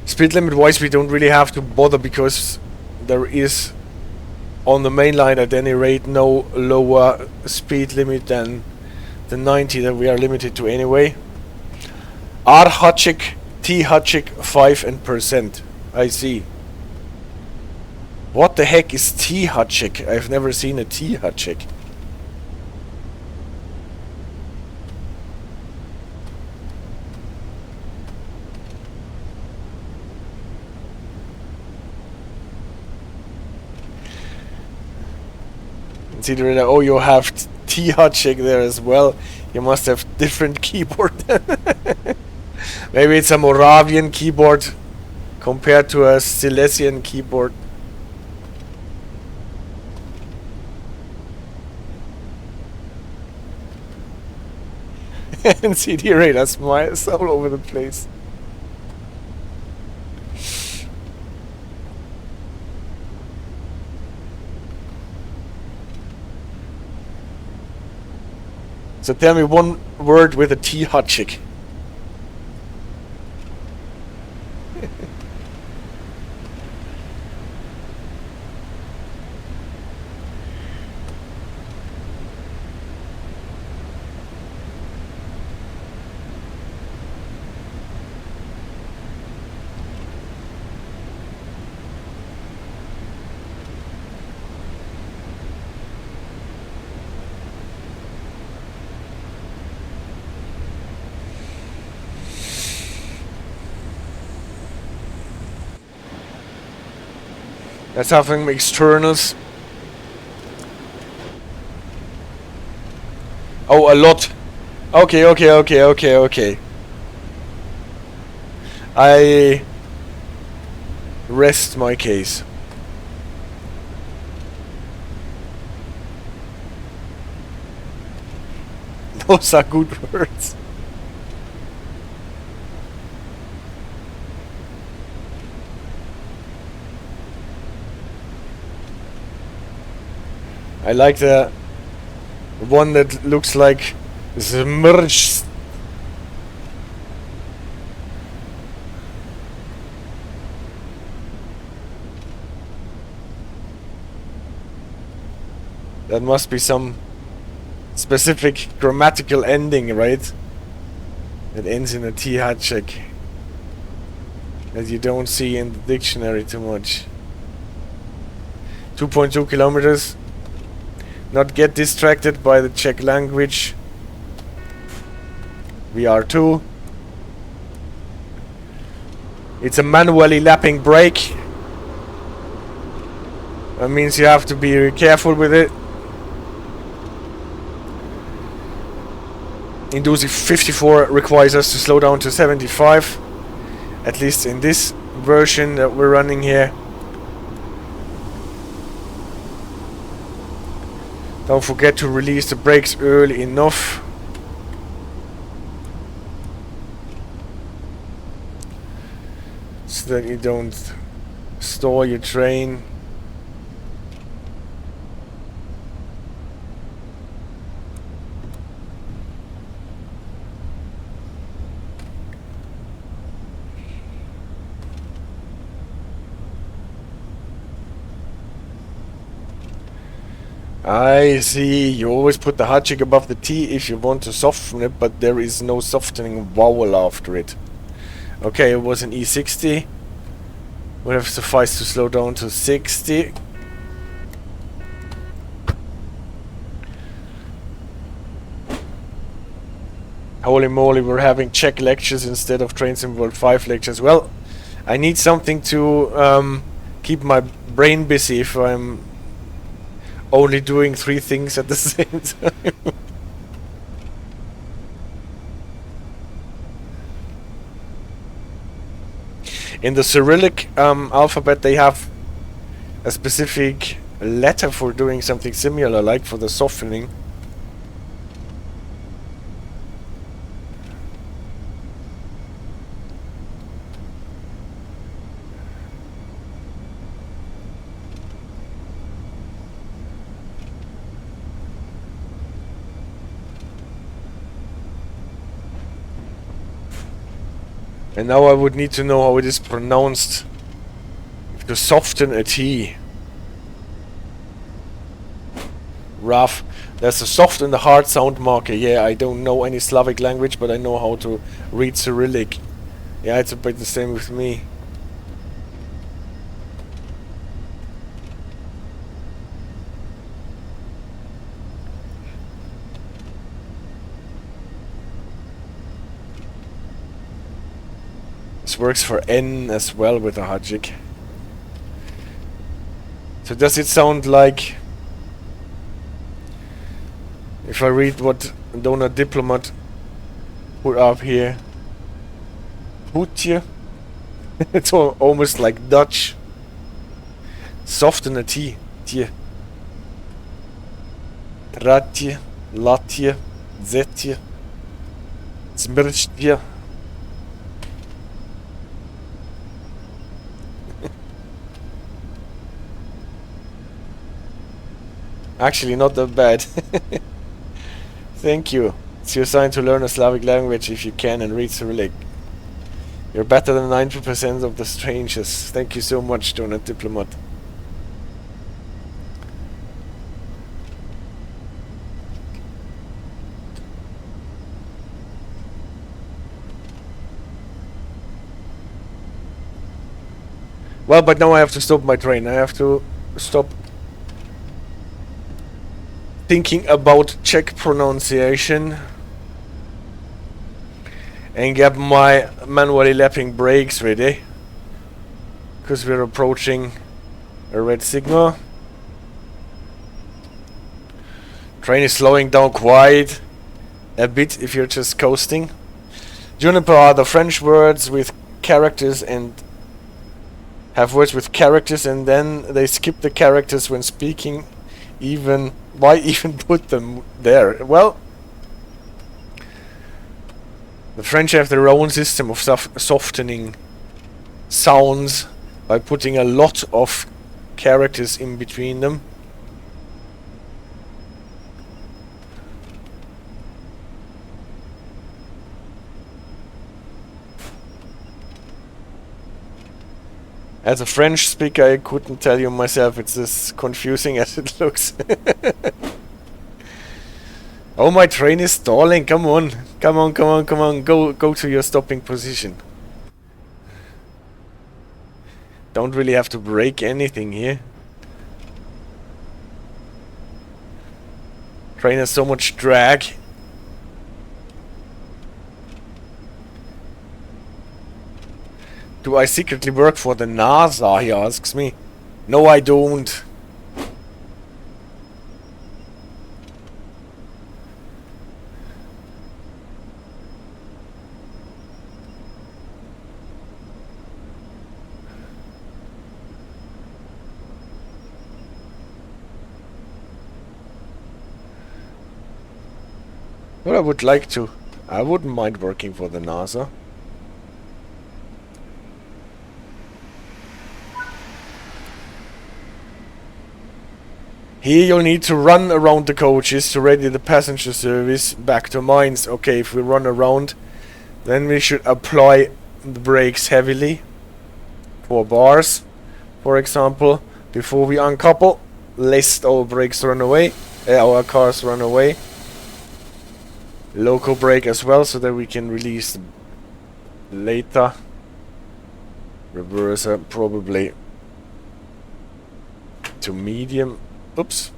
Speed limit wise we don't really have to bother because there is on the main line at any rate no lower speed limit than the 90 that we are limited to anyway. R Hutchik, T Hutchik 5 and %. I see. What the heck is T Hutchik? I've never seen a T Hutchik. Considering that, oh, you have T Hutchik there as well. You must have different keyboard. Maybe it's a Moravian keyboard compared to a Silesian keyboard. And CD radar smiles all over the place. So tell me one word with a T Hutchik. Let's have some externals. Oh, a lot. Okay. I rest my case. Those are good words. I like the one that looks like submerged. That must be some specific grammatical ending, right? That ends in a T Hutchik that you don't see in the dictionary too much. 2.2 kilometers. Not get distracted by the Czech language. VR2. It's a manually lapping brake. That means you have to be careful with it. Indusi 54 requires us to slow down to 75. At least in this version that we're running here. Don't forget to release the brakes early enough. So that you don't stall your train. I see, you always put the Hutchik above the T if you want to soften it, but there is no softening vowel after it. Okay, it was an E60. Would have sufficed to slow down to 60. Holy moly, we're having Czech lectures instead of Trains in World 5 lectures. Well, I need something to keep my brain busy if I'm only doing 3 things at the same time. In the Cyrillic alphabet they have a specific a letter for doing something similar, like for the softening. And now I would need to know how it is pronounced to soften a T. Rough. There's a soft and a hard sound marker. Yeah, I don't know any Slavic language, but I know how to read Cyrillic. Yeah, it's a bit the same with me. This works for N as well with a Hajik. So does it sound like, if I read what Donut Diplomat put up here, Hoetje? It's almost like Dutch. Soften a T. Tje. Tratje. Latje. Zetje. Smirchtje. Actually, not that bad. Thank you. It's your sign to learn a Slavic language if you can and read Cyrillic. You're better than 90% of the strangers. Thank you so much, Donut Diplomat. Well, but now I have to stop my train. I have to stop thinking about Czech pronunciation and get my manually lapping brakes ready, because we're approaching a red signal. Train is slowing down quite a bit if you're just coasting. Juniper are the French words with characters and have words with characters, and then they skip the characters when speaking. Even why even put them there? Well, the French have their own system of softening sounds by putting a lot of characters in between them. As a French speaker, I couldn't tell you myself it's as confusing as it looks. Oh, my train is stalling. Come on. Come on, come on, come on. Go to your stopping position. Don't really have to brake anything here. Train has so much drag. Do I secretly work for the NASA, he asks me. No, I don't. Well, I would like to. I wouldn't mind working for the NASA. Here you'll need to run around the coaches to ready the passenger service back to Mainz. Okay, if we run around, then we should apply the brakes heavily. 4 bars, for example, before we uncouple, lest our brakes run away, our cars run away. Loco brake as well, so that we can release later. Reverser probably to medium. Oops.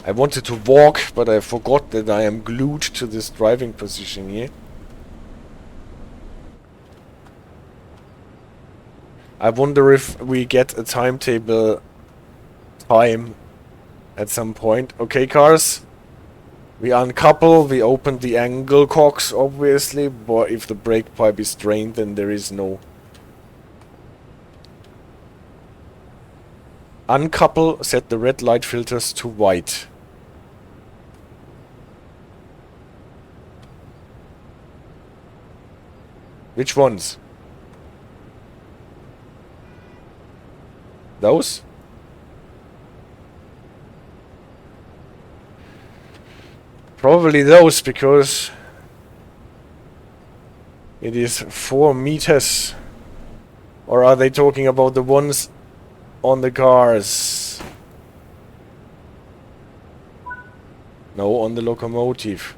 I wanted to walk, but I forgot that I am glued to this driving position here. I wonder if we get a timetable time at some point. Okay, cars. We uncouple, we open the angle cocks, obviously, but if the brake pipe is drained, then there is no Uncouple, set the red light filters to white. Which ones? Those? Probably those, because it is 4 meters. Or are they talking about the ones on the cars? No, on the locomotive.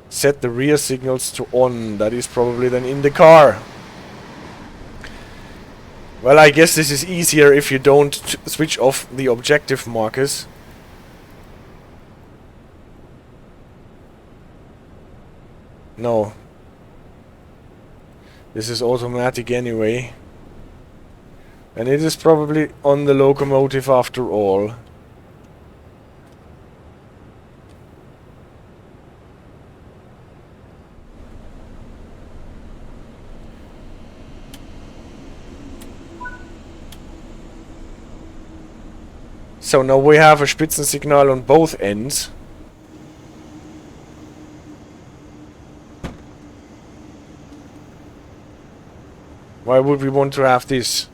Set the rear signals to on. That is probably then in the car. Well, I guess this is easier if you don't switch off the objective markers. No. This is automatic anyway. And it is probably on the locomotive after all. So now we have a Spitzensignal on both ends. Why would we want to have this?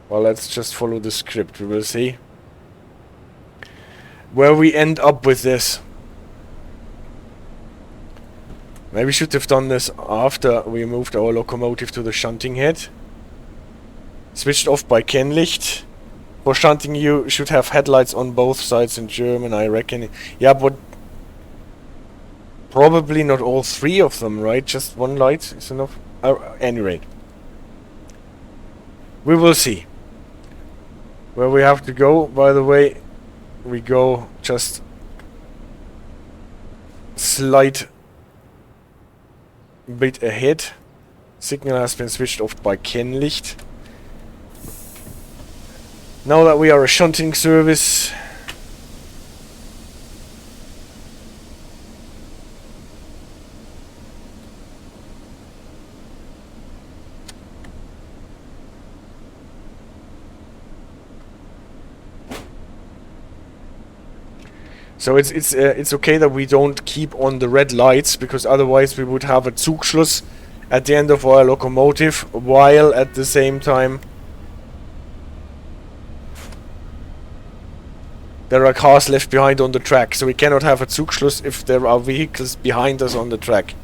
Well, let's just follow the script. We will see where we end up with this. Maybe we should have done this after we moved our locomotive to the shunting head. Switched off by Kennlicht. For shunting you should have headlights on both sides in German, I reckon. Yeah, but probably not all 3 of them, right? Just 1 light is enough. Any rate. We will see. Where we have to go, by the way, we go just slight bit ahead. Signal has been switched off by Kennlicht. Now that we are a shunting service, so it's okay that we don't keep on the red lights, because otherwise we would have a Zugschluss at the end of our locomotive, while at the same time there are cars left behind on the track. So we cannot have a Zugschluss if there are vehicles behind us on the track.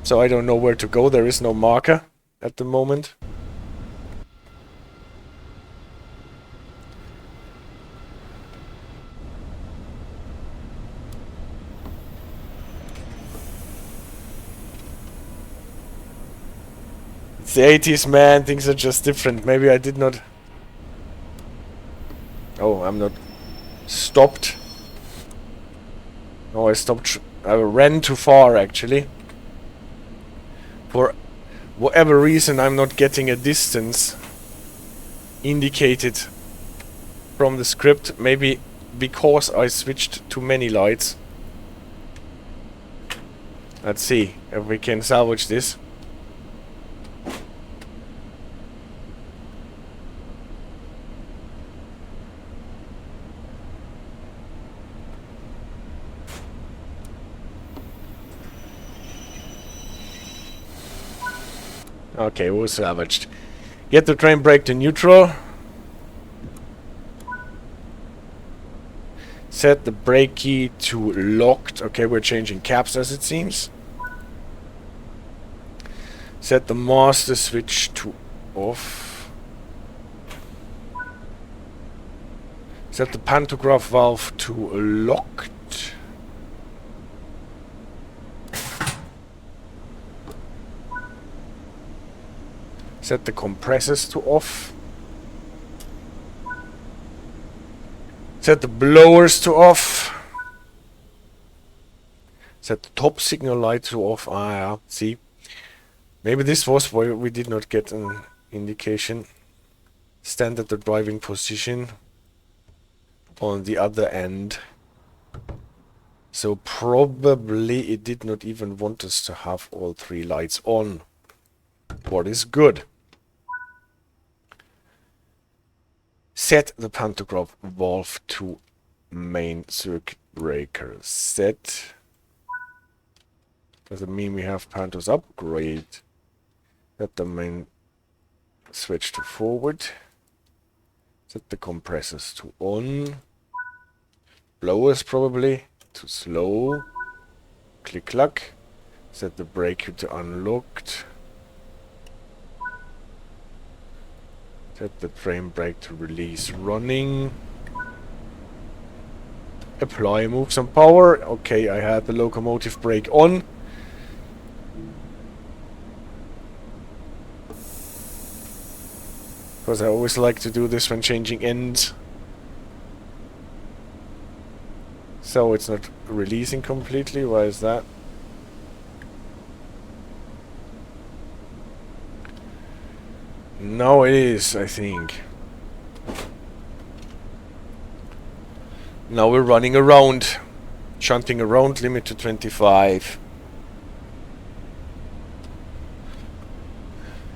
So I don't know where to go. There is no marker at the moment. It's the 80s, man. Things are just different. Maybe I did not... Oh, I'm not... stopped. No, I stopped... I ran too far, actually. For whatever reason, I'm not getting a distance indicated from the script. Maybe because I switched too many lights. Let's see if we can salvage this. Okay, we're salvaged. Get the train brake to neutral. Set the brake key to locked. Okay, we're changing caps as it seems. Set the master switch to off. Set the pantograph valve to locked. Set the compressors to off. Set the blowers to off. Set the top signal light to off. Ah, yeah, see. Maybe this was why we did not get an indication. Stand at the driving position on the other end. So probably it did not even want us to have all three lights on. What is good. Set the pantograph valve to main circuit breaker. Set. Does it mean we have pantos up? Great. Set the main switch to forward. Set the compressors to on. Blowers probably to slow. Click clack. Set the brake to unlocked. Set the frame brake to release running. Apply, move some power. Okay, I had the locomotive brake on. Because I always like to do this when changing ends. So it's not releasing completely. Why is that? No, it is, I think. Now we're running around. Shunting around, limit to 25.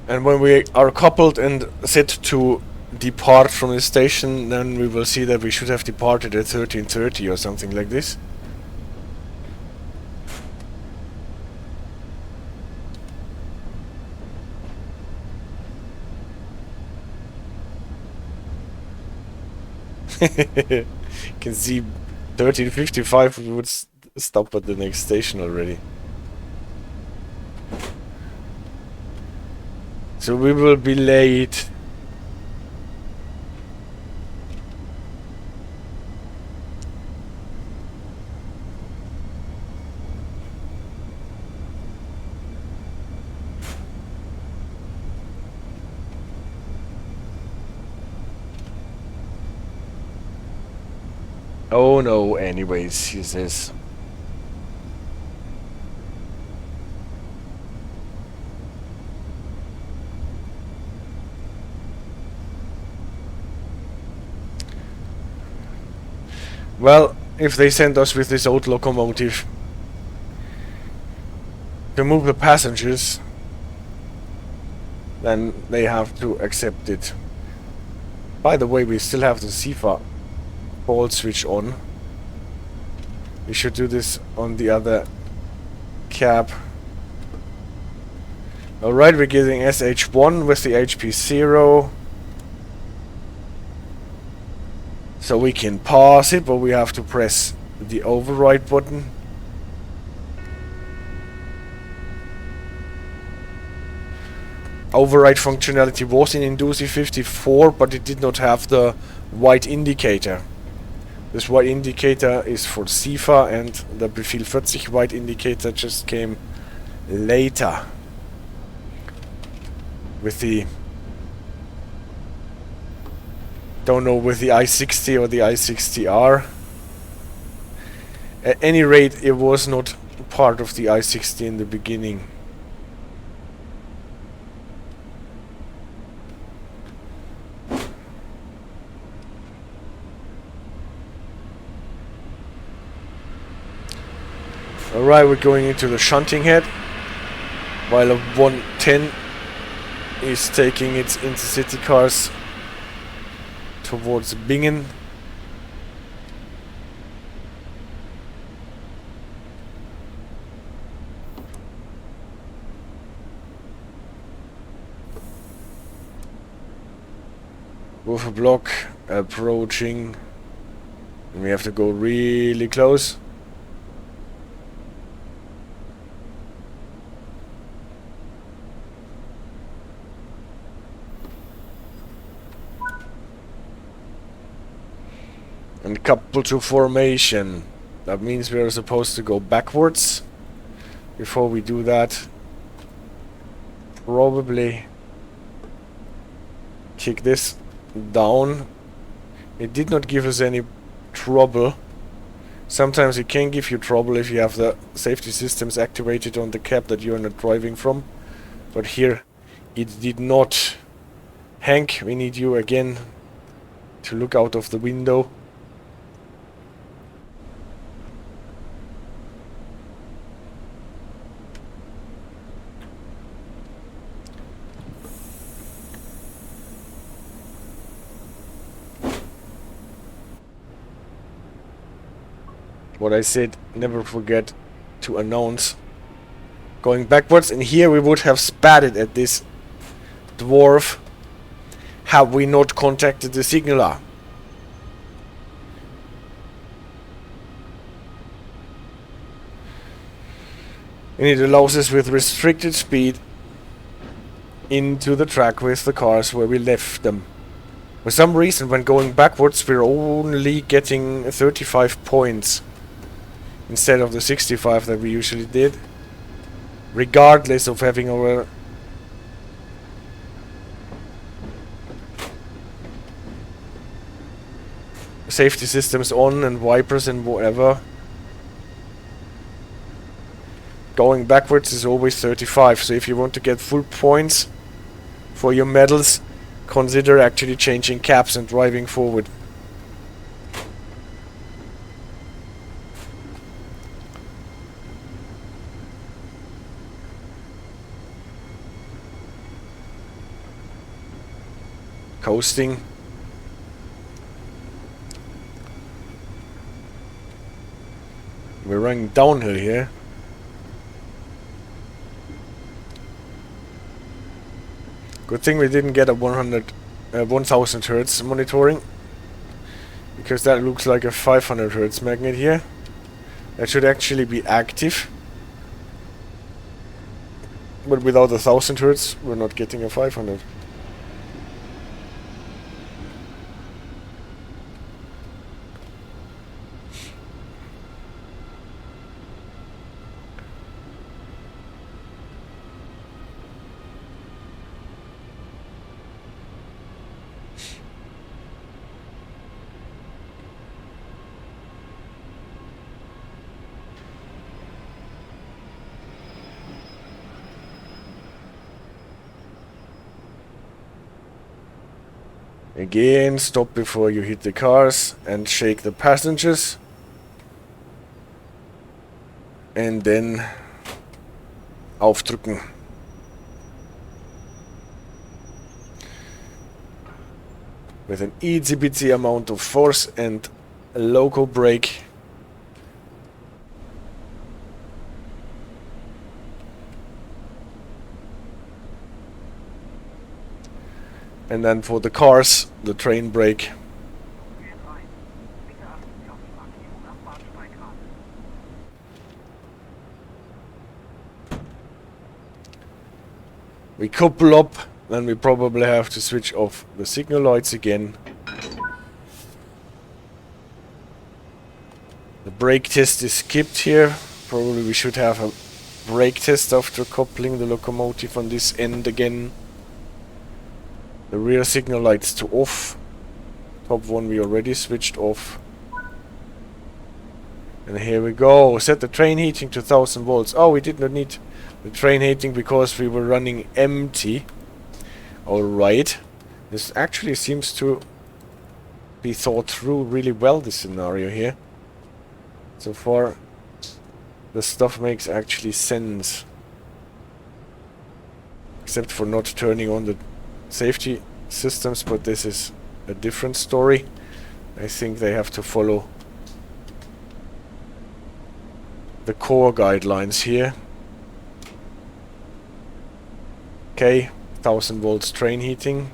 And when we are coupled and set to depart from the station, then we will see that we should have departed at 13:30 or something like this. You can see 13:55 we would stop at the next station already. So we will be late. Oh no, anyways, he says. Well, if they send us with this old locomotive to move the passengers, then they have to accept it. By the way, we still have the Sifa ball switch on. We should do this on the other cab. Alright, we're getting SH1 with the HP0. So we can pass it, but we have to press the override button. Override functionality was in Indusi 54, but it did not have the white indicator. This white indicator is for Sifa, and the Befehl 40 white indicator just came later. With the... don't know, with the i60 or the i60R. At any rate, it was not part of the i60 in the beginning. Alright, we're going into the shunting head, while a 110 is taking its intercity cars towards Bingen. With a block approaching, and we have to go really close. And couple to formation. That means we are supposed to go backwards. Before we do that, probably kick this down. It did not give us any trouble. Sometimes it can give you trouble if you have the safety systems activated on the cab that you are not driving from. But here it did not. Hank, we need you again to look out of the window. what I said, never forget to announce going backwards. And here we would have spatted at this dwarf had we not contacted the signaler. And it allows us with restricted speed into the track with the cars where we left them. For some reason, when going backwards, we're only getting 35 points instead of the 65 that we usually did, regardless of having our safety systems on and wipers and whatever. Going backwards is always 35, so if you want to get full points for your medals, consider actually changing caps and driving forward. Coasting. We're running downhill here. Good thing we didn't get a 1000 Hertz monitoring, because that looks like a 500 Hertz magnet here. That should actually be active, but without a 1000 Hertz we're not getting a 500. Again, stop before you hit the cars and shake the passengers. And then aufdrücken. With an itsy bitsy amount of force and a local brake. And then for the cars, the train brake. We couple up, then we probably have to switch off the signal lights again. The brake test is skipped here. Probably we should have a brake test after coupling the locomotive on this end again. The rear signal lights to off. Top one we already switched off. And here we go. Set the train heating to 1000 volts. Oh, we did not need the train heating because we were running empty. Alright. This actually seems to be thought through really well, this scenario here. So far, the stuff makes actually sense. Except for not turning on the safety systems, but this is a different story. I think they have to follow the core guidelines here. Okay, 1000 volts train heating.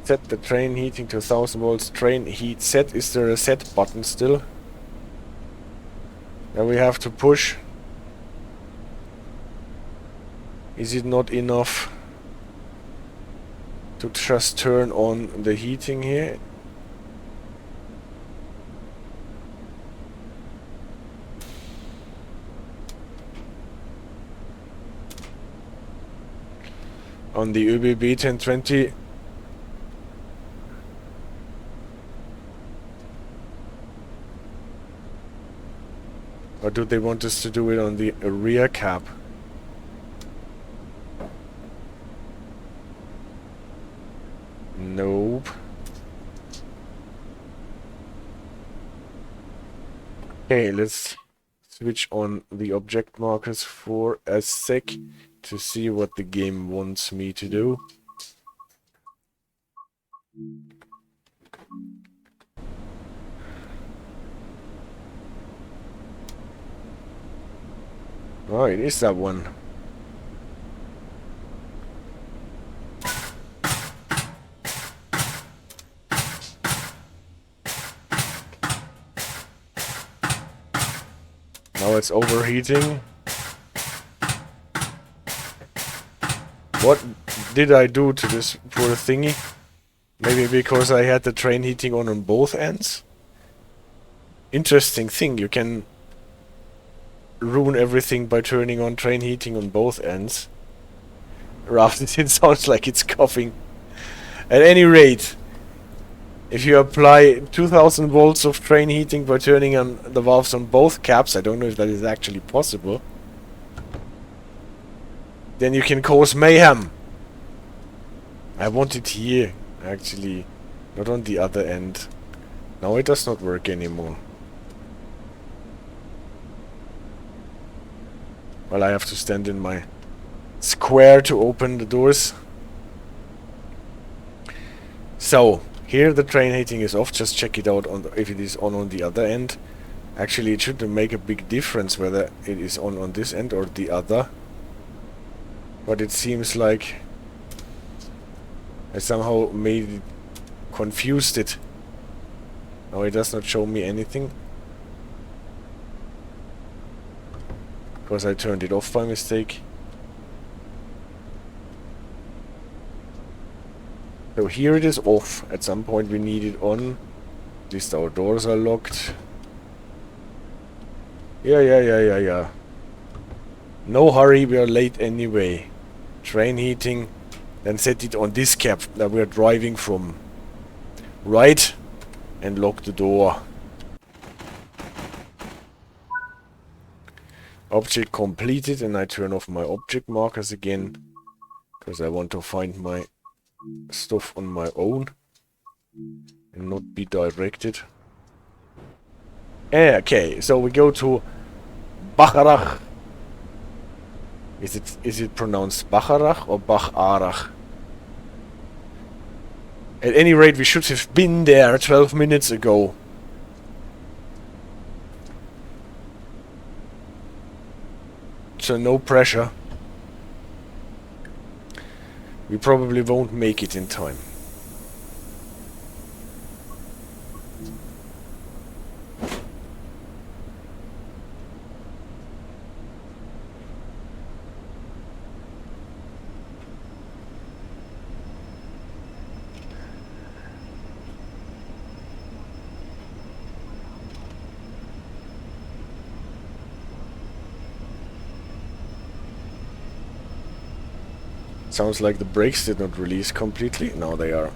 Set the train heating to 1000 volts. Train heat set. Is there a set button still? And we have to push. Is it not enough to just turn on the heating here? On the ÖBB 1020 or do they want us to do it on the rear cab? Nope. Okay, let's switch on the object markers for a sec to see what the game wants me to do. Oh, it is that one. Now it's overheating. What did I do to this poor thingy? Maybe because I had the train heating on both ends? Interesting thing, you can ruin everything by turning on train heating on both ends. Rather, it sounds like it's coughing. At any rate, if you apply 2000 volts of train heating by turning on the valves on both caps, I don't know if that is actually possible, then you can cause mayhem. I want it here, actually, not on the other end. Now it does not work anymore. Well, I have to stand in my square to open the doors. So, here the train heating is off. Just check it out if it is on the other end. Actually, it shouldn't make a big difference whether it is on this end or the other. But it seems like I somehow confused it. Now it does not show me anything. Because I turned it off by mistake. So here it is off. At some point we need it on. At least our doors are locked. Yeah. No hurry, we are late anyway. Train heating. Then set it on this cap that we are driving from. Right. And lock the door. Object completed, and I turn off my object markers again. Because I want to find my stuff on my own. And not be directed. Okay, so we go to Bacharach. Is it pronounced Bacharach or Bacharach? At any rate, we should have been there 12 minutes ago. So no pressure. We probably won't make it in time. Sounds like the brakes did not release completely. Now they are.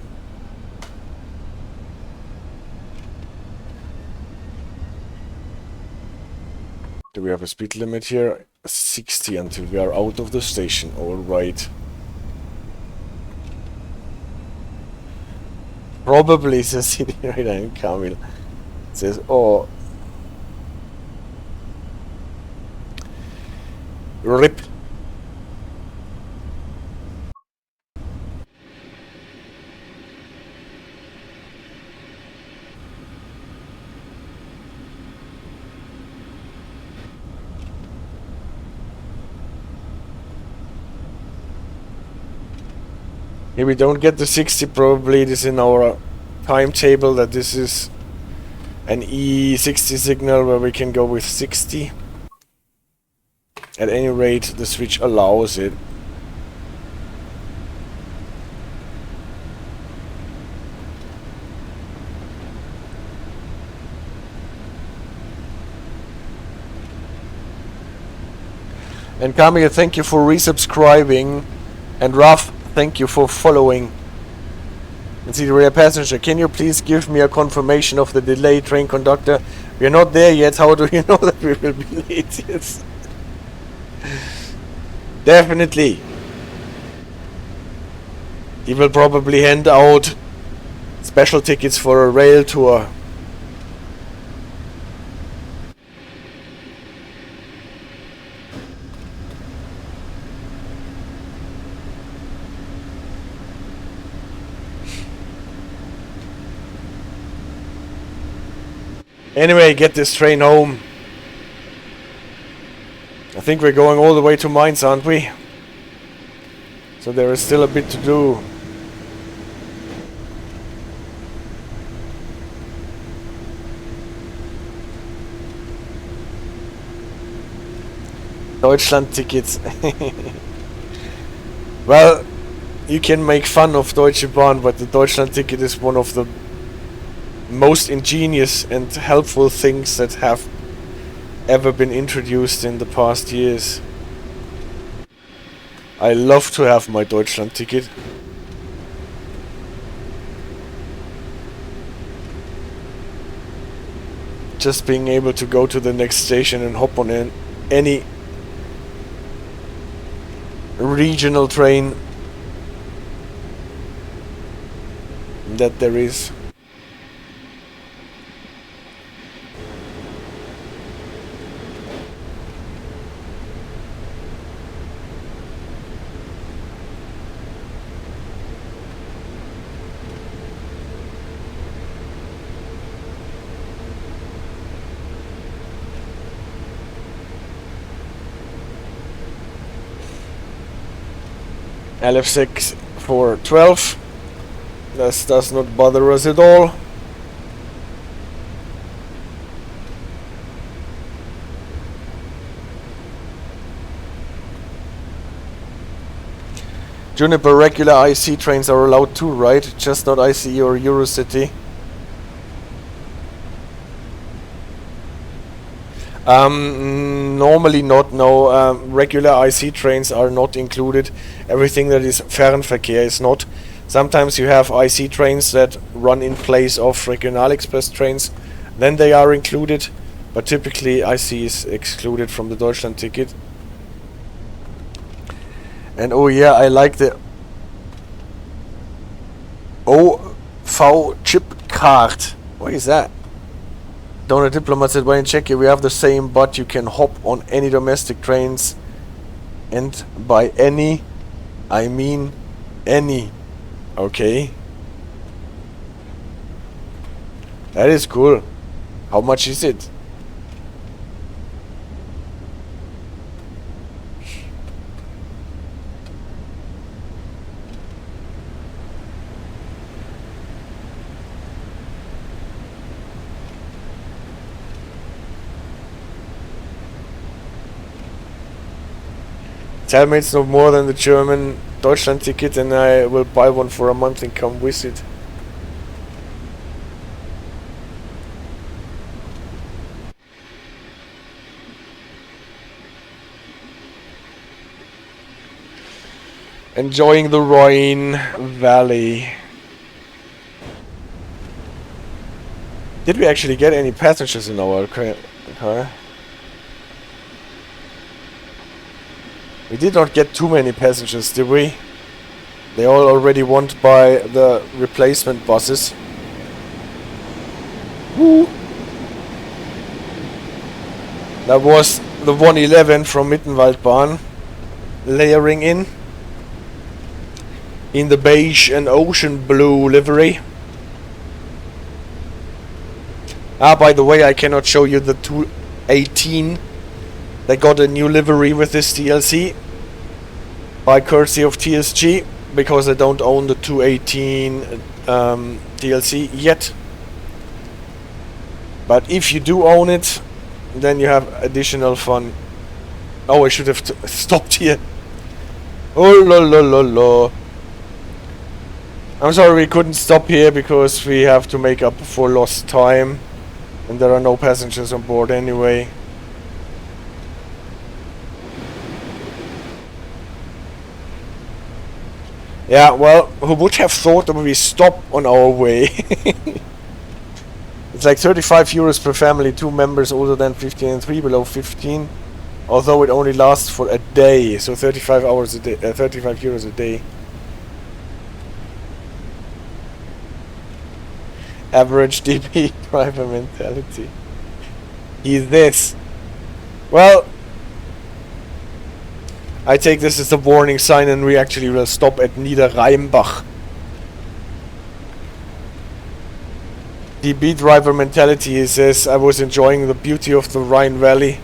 Do we have a speed limit here? 60 until we are out of the station. Alright. Probably says city radar in Kamil. It says, oh. RIP. Here we don't get the 60, probably it is in our timetable that this is an E60 signal where we can go with 60. At any rate, the switch allows it. And Kamil, thank you for resubscribing. And Raf, thank you for following. And see the rear passenger, can you please give me a confirmation of the delay, train conductor? We are not there yet. How do you know that we will be late? Yes. Definitely. He will probably hand out special tickets for a rail tour. Anyway, get this train home. I think we're going all the way to Mainz, aren't we? So there is still a bit to do. Deutschland tickets. Well, you can make fun of Deutsche Bahn, but the Deutschland ticket is one of the most ingenious and helpful things that have ever been introduced in the past years. I love to have my Deutschland ticket. Just being able to go to the next station and hop on any regional train that there is. LF6 for 12. This does not bother us at all. Juniper regular IC trains are allowed too, right? Just not ICE or Eurocity. Normally not, no. Regular IC trains are not included. Everything that is Fernverkehr is not. Sometimes you have IC trains that run in place of Regionalexpress trains. Then they are included. But typically IC is excluded from the Deutschland ticket. And oh yeah, I like the OV chip card. What is that? Donor Diplomat said, when in Czechia we have the same, but you can hop on any domestic trains. And by any, I mean any. Okay. That is cool. How much is it? Tell me it's no more than the German Deutschland ticket, and I will buy one for a month and come visit. Enjoying the Rhine Valley. Did we actually get any passengers in our car? We did not get too many passengers, did we? They all already went by the replacement buses. Woo! That was the 111 from Mittenwaldbahn layering in the beige and ocean blue livery. Ah, by the way, I cannot show you the 218. They got a new livery with this DLC by courtesy of TSG, because I don't own the 218 DLC yet. But if you do own it, then you have additional fun. Oh, I should have stopped here. Oh la la la la. I'm sorry we couldn't stop here because we have to make up for lost time, and there are no passengers on board anyway. Yeah, well, who would have thought that we stop on our way? It's like 35 euros per family, 2 members older than 15 and 3 below 15. Although it only lasts for a day, so 35 hours a day, 35 euros a day. Average DB driver mentality. He's this. Well, I take this as a warning sign, and we actually will stop at Niederreimbach. DB driver mentality. He says, I was enjoying the beauty of the Rhine Valley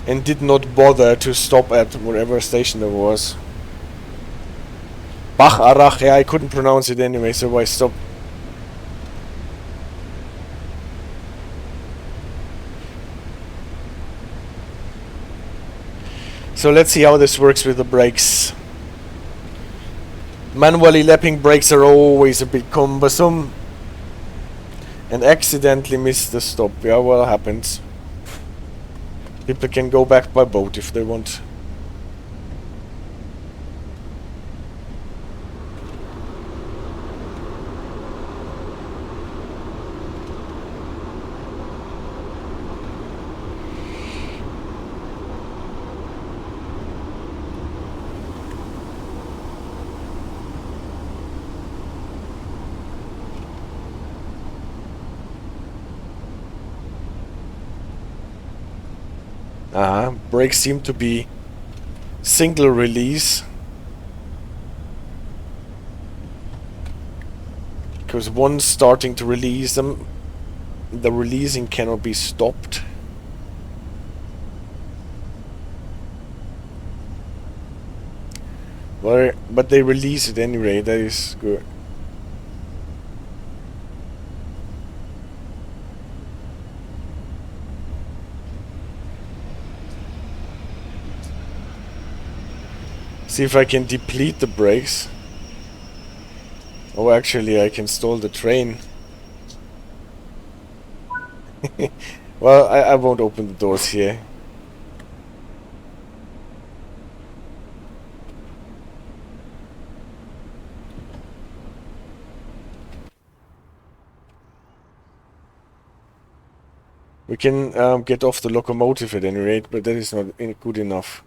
and did not bother to stop at whatever station there was. Bacharach, yeah, I couldn't pronounce it anyway, so I stopped. So let's see how this works with the brakes. Manually lapping brakes are always a bit cumbersome. And accidentally miss the stop. Yeah, well, happens. People can go back by boat if they want. Brakes seem to be single release. Because once starting to release them, the releasing cannot be stopped. But they release it anyway, that is good. See if I can deplete the brakes. Oh, actually, I can stall the train. Well, I won't open the doors here. We can get off the locomotive at any rate, but that is not good enough.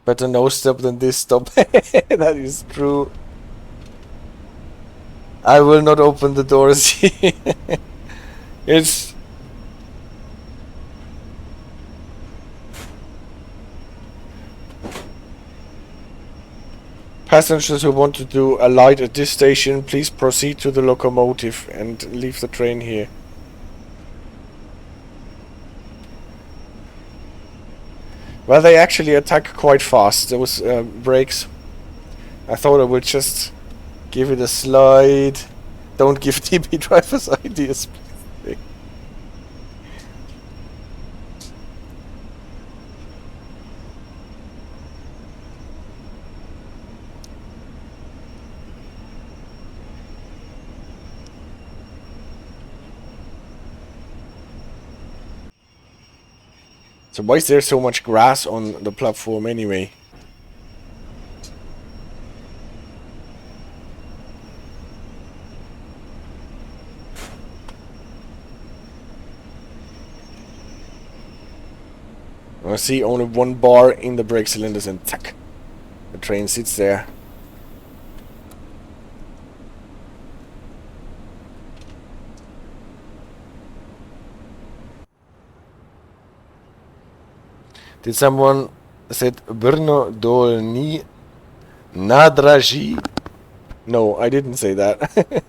Better no stop than this stop. That is true. I will not open the doors. It's... Passengers who want to do a alight at this station, please proceed to the locomotive and leave the train here. Well, they actually attack quite fast, those brakes. I thought I would just give it a slide. Don't give TB drivers ideas, please. So why is there so much grass on the platform anyway? I see only one bar in the brake cylinders and tack, the train sits there. Did someone said Brno dolní nádraží? No, I didn't say that.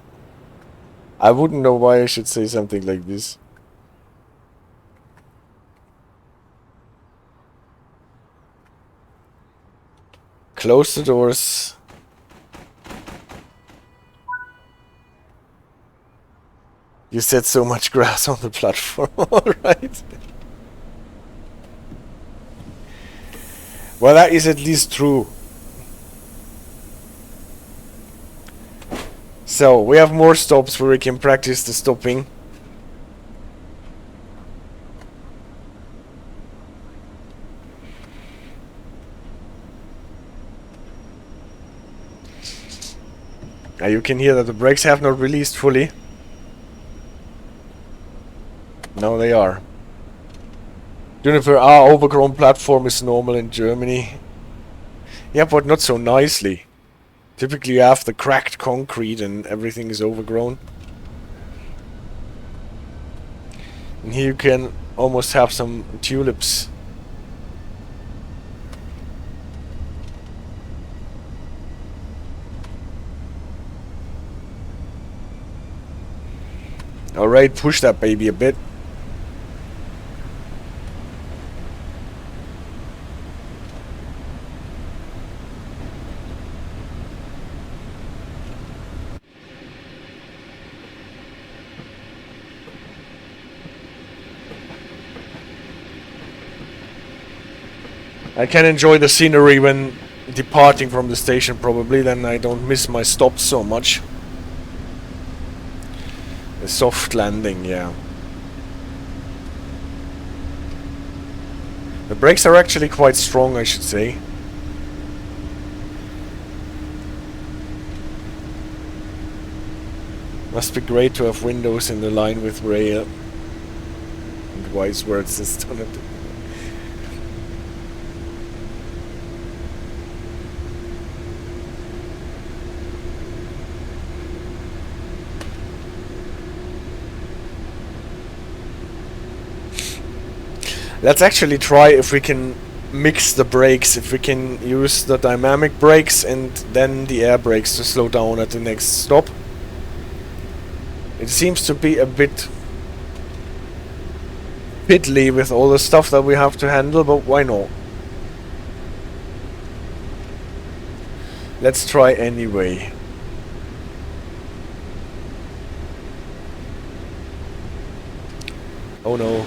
I wouldn't know why I should say something like this. Close the doors. You said so much grass on the platform, alright. Well, that is at least true. So, we have more stops where we can practice the stopping. Now you can hear that the brakes have not released fully. No, they are. Juniper, overgrown platform is normal in Germany. Yeah, but not so nicely. Typically you have the cracked concrete and everything is overgrown. And here you can almost have some tulips. Alright, push that baby a bit. I can enjoy the scenery when departing from the station, probably, then I don't miss my stops so much. A soft landing, yeah. The brakes are actually quite strong, I should say. Must be great to have windows in the line with rail. And wise words this time. Let's actually try if we can mix the brakes, if we can use the dynamic brakes and then the air brakes to slow down at the next stop. It seems to be a bit piddly with all the stuff that we have to handle, but why not? Let's try anyway. Oh no.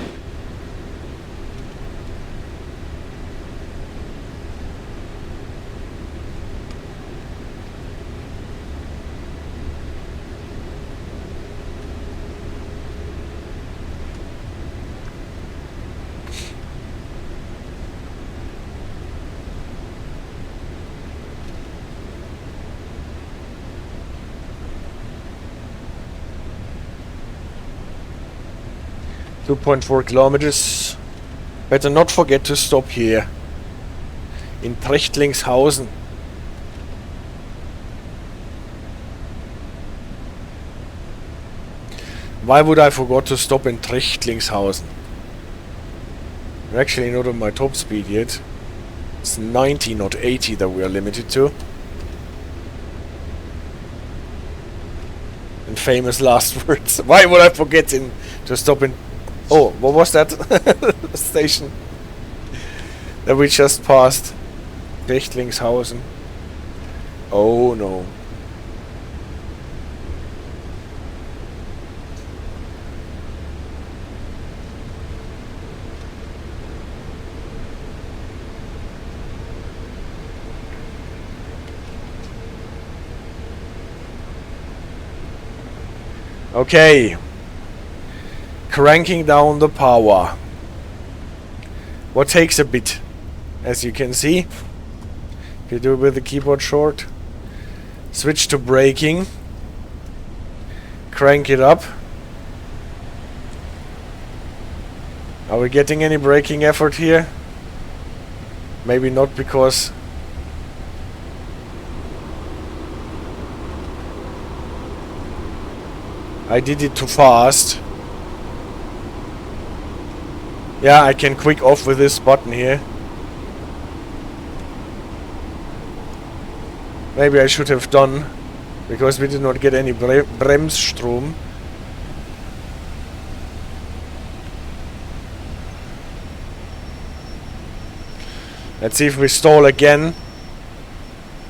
.4 kilometers. Better not forget to stop here in Treuchtlingshausen. Why would I forgot to stop in Treuchtlingshausen? We're actually not on my top speed yet. It's 90, not 80 that we are limited to. And famous last words. Why would I forget to stop in... Oh, what was that station that we just passed? Treuchtlingshausen. Oh no. Okay. Cranking down the power. What takes a bit, as you can see. If you do it with the keyboard short. Switch to braking. Crank it up. Are we getting any braking effort here? Maybe not, because I did it too fast. Yeah, I can quick off with this button here. Maybe I should have done, because we did not get any Bremsstrom. Let's see if we stall again,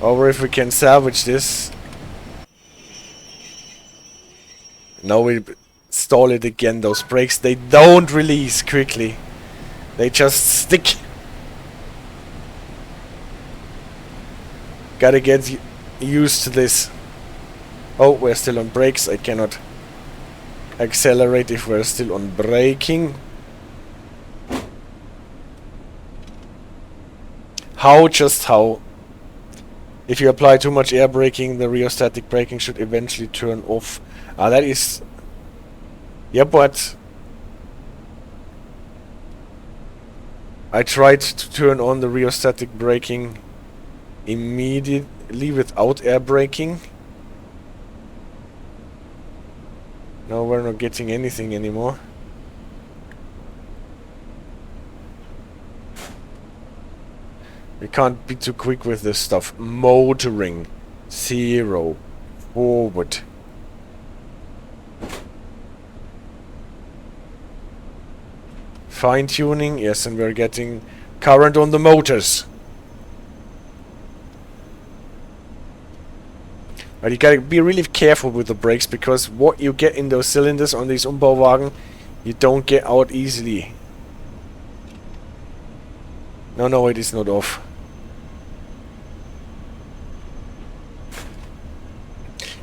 or if we can salvage this. Now we stall it again. Those brakes, they don't release quickly. They just stick. Gotta get used to this. Oh, we're still on brakes. I cannot accelerate if we're still on braking. How? Just how? If you apply too much air braking, the rheostatic braking should eventually turn off. Ah, that is... Yeah, but... I tried to turn on the rheostatic braking immediately without air braking. Now we're not getting anything anymore. We can't be too quick with this stuff. Motoring. 0. Forward. Fine-tuning, yes, and we're getting current on the motors. But you gotta be really careful with the brakes, because what you get in those cylinders on these Umbauwagen, you don't get out easily. No, it is not off.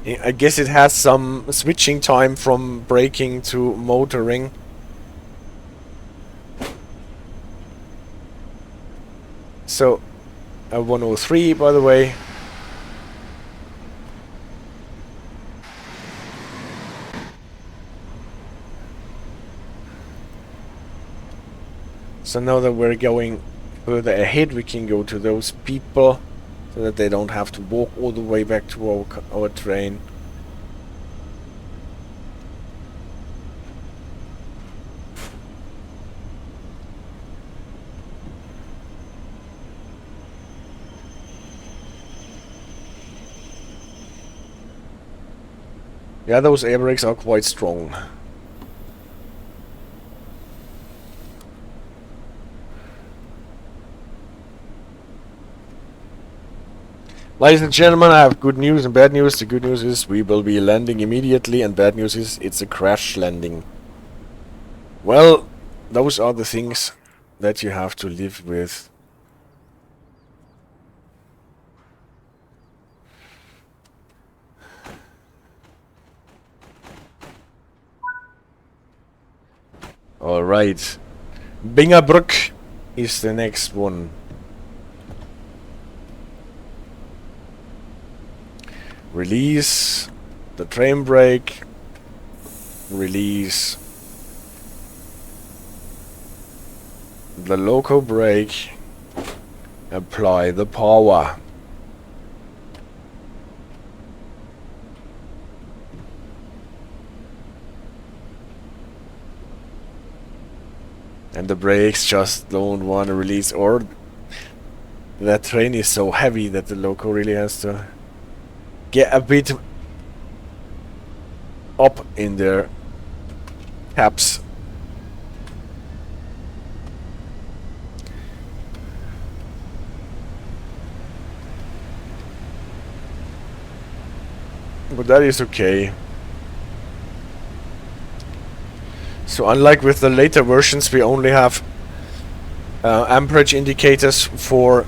I guess it has some switching time from braking to motoring. So, 103 by the way. So now that we're going further ahead, we can go to those people so that they don't have to walk all the way back to our train. Yeah, those air brakes are quite strong. Ladies and gentlemen, I have good news and bad news. The good news is we will be landing immediately, and bad news is it's a crash landing. Well, those are the things that you have to live with. Alright. Bingerbrück is the next one. Release the train brake. Release the loco brake. Apply the power. And the brakes just don't want to release, or that train is so heavy that the loco really has to get a bit up in their caps. But that is okay. So unlike with the later versions, we only have amperage indicators for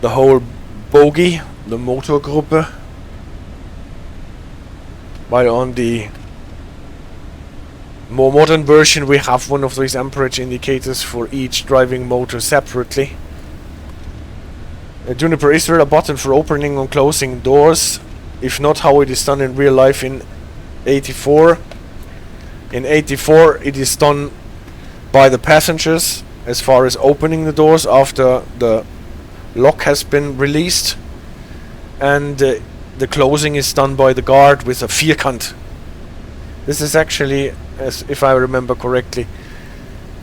the whole bogie, the Motorgruppe, while on the more modern version we have one of these amperage indicators for each driving motor separately. Juniper, is there a button for opening and closing doors? If not, how it is done in real life in 84? In 84 it is done by the passengers as far as opening the doors after the lock has been released, and the closing is done by the guard with a vierkant. This is actually, as if I remember correctly,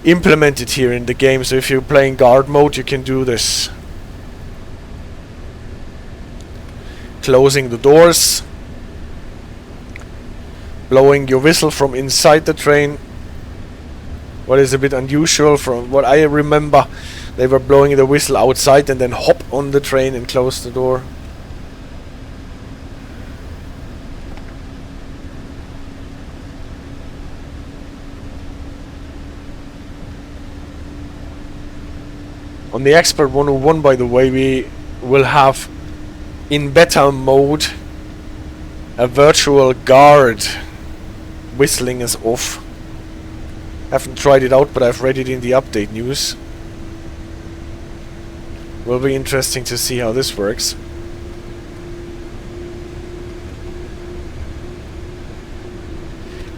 implemented here in the game, so if you're playing guard mode you can do this. Closing the doors, blowing your whistle from inside the train. What is a bit unusual, from what I remember, they were blowing the whistle outside and then hop on the train and close the door. On the Expert 101, by the way, we will have in beta mode a virtual guard. Whistling is off. Haven't tried it out, but I've read it in the update news. Will be interesting to see how this works.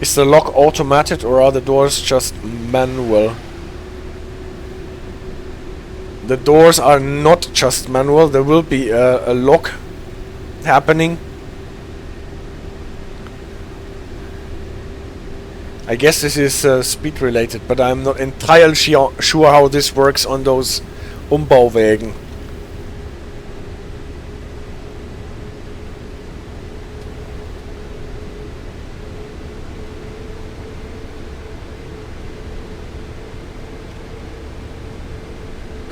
Is the lock automated or are the doors just manual? The doors are not just manual. There will be a lock happening. I guess this is speed related, but I'm not entirely sure how this works on those Umbauwägen.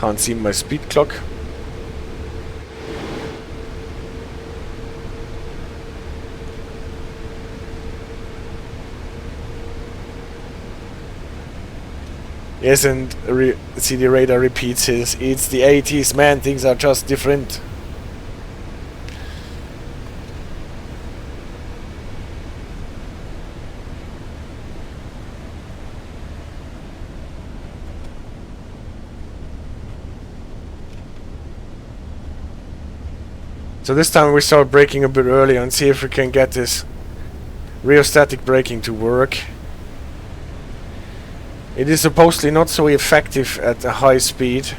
Can't see my speed clock. Yes, and see the radar repeats his, it's the 80s, man, things are just different. So this time we start braking a bit early and see if we can get this rheostatic braking to work. It is supposedly not so effective at a high speed.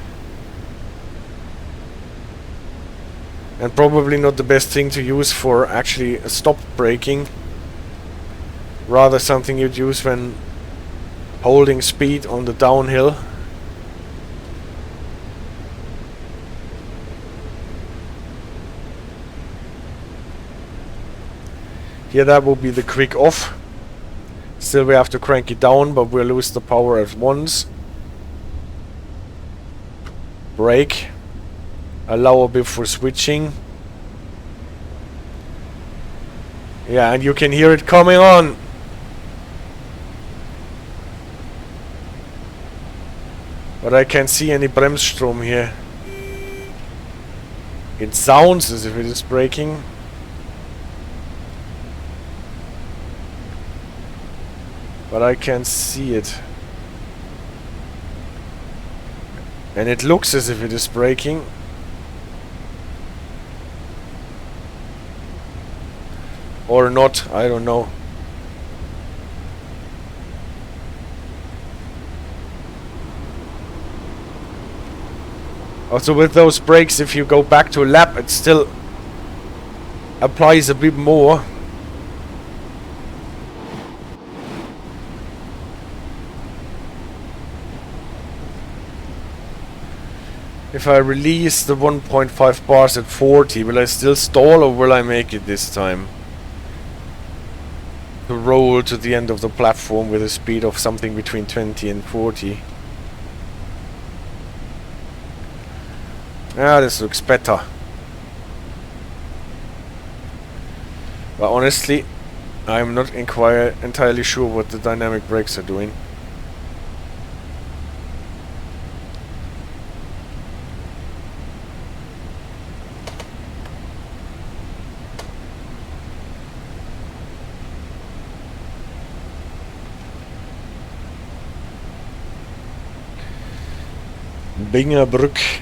And probably not the best thing to use for actually stop braking. Rather something you'd use when holding speed on the downhill. Here that will be the quick off. Still we have to crank it down, but we'll lose the power at once. Brake. Allow a bit for switching. Yeah, and you can hear it coming on. But I can't see any Bremsstrom here. It sounds as if it is braking. But I can't see it. And it looks as if it is braking. Or not, I don't know. Also with those brakes, if you go back to a lap, it still applies a bit more. If I release the 1.5 bars at 40, will I still stall or will I make it this time? To roll to the end of the platform with a speed of something between 20 and 40. Ah, this looks better. But honestly, I'm not entirely sure what the dynamic brakes are doing. Bingerbrück.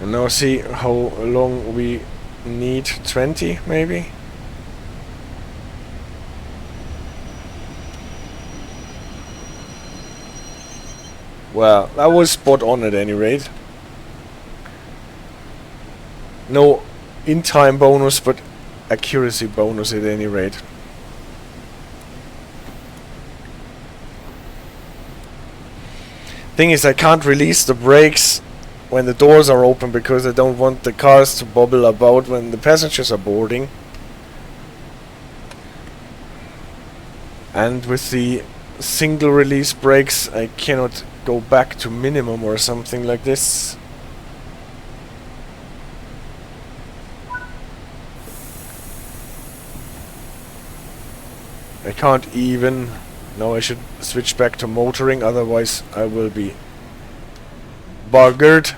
And now see how long we need. 20 maybe? Well, that was spot on at any rate. No in-time bonus, but accuracy bonus at any rate. Thing is, I can't release the brakes when the doors are open because I don't want the cars to bobble about when the passengers are boarding. And with the single release brakes, I cannot go back to minimum or something like this. I can't even... Now I should switch back to motoring, otherwise I will be buggered.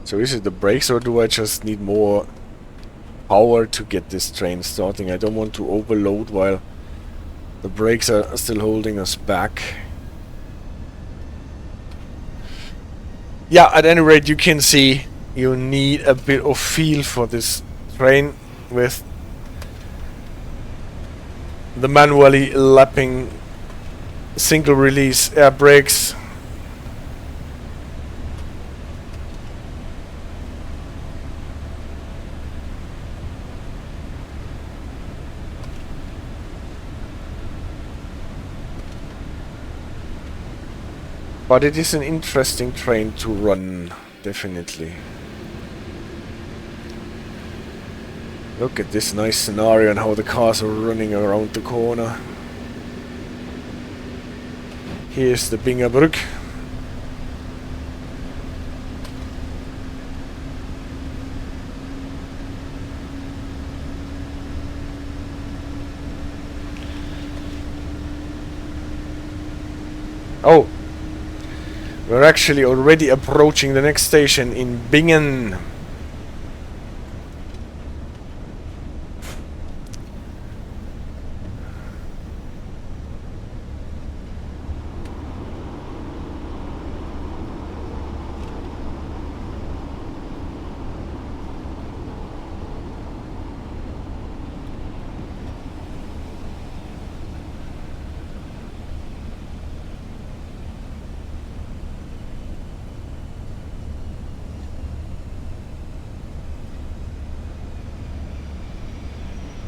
So is it the brakes or do I just need more power to get this train starting? I don't want to overload while the brakes are still holding us back. Yeah, at any rate you can see you need a bit of feel for this train with the manually lapping single release air brakes. But it is an interesting train to run, definitely. Look at this nice scenario and how the cars are running around the corner. Here's the Bingerbrück. Oh, we're actually already approaching the next station in Bingen.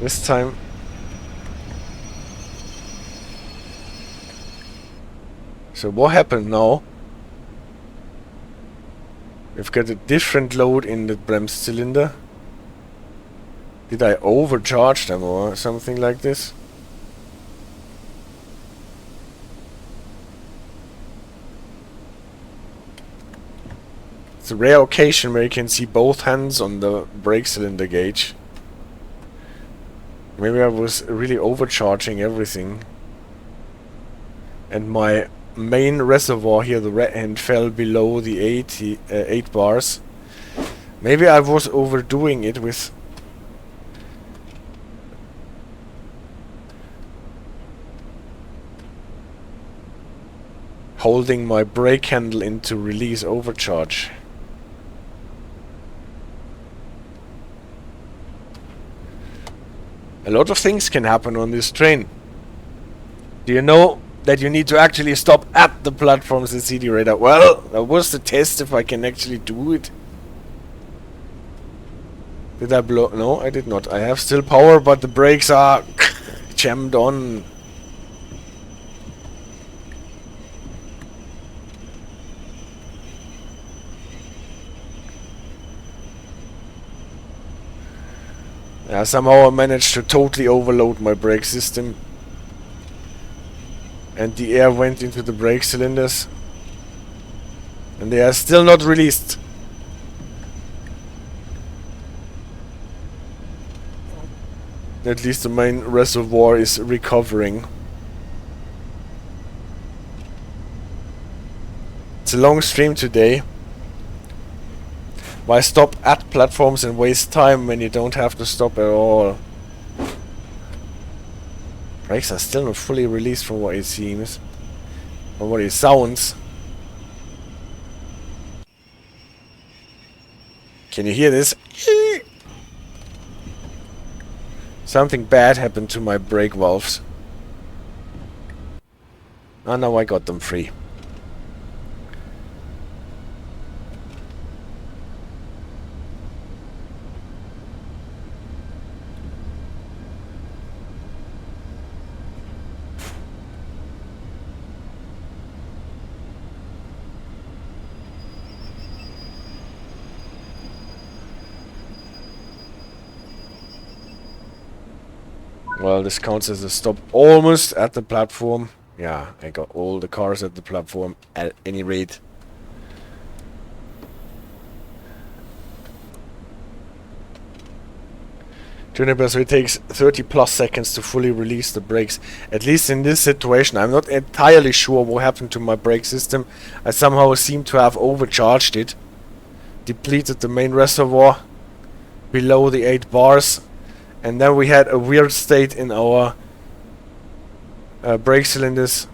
This time so what happened now? We've got a different load in the bremse cylinder. Did I overcharge them or something like this? It's a rare occasion where you can see both hands on the brake cylinder gauge. Maybe I was really overcharging everything. And my main reservoir here, the red end, fell below the 8 bars. Maybe I was overdoing it with holding my brake handle in to release overcharge. A lot of things can happen on this train. Do you know that you need to actually stop at the platforms and see the radar? Well, that was the test if I can actually do it. Did I blow? No, I did not. I have still power, but the brakes are jammed on. Yeah, somehow I managed to totally overload my brake system. And the air went into the brake cylinders. And they are still not released. At least the main reservoir is recovering. It's a long stream today. Why stop at platforms and waste time when you don't have to stop at all? Brakes are still not fully released from what it seems. Or what it sounds. Can you hear this? Something bad happened to my brake valves. Oh, now I got them free. Well, this counts as a stop almost at the platform. Yeah, I got all the cars at the platform at any rate. Juniper, so it takes 30 plus seconds to fully release the brakes. At least in this situation, I'm not entirely sure what happened to my brake system. I somehow seem to have overcharged it. Depleted the main reservoir below the 8 bars. And then we had a weird state in our brake cylinders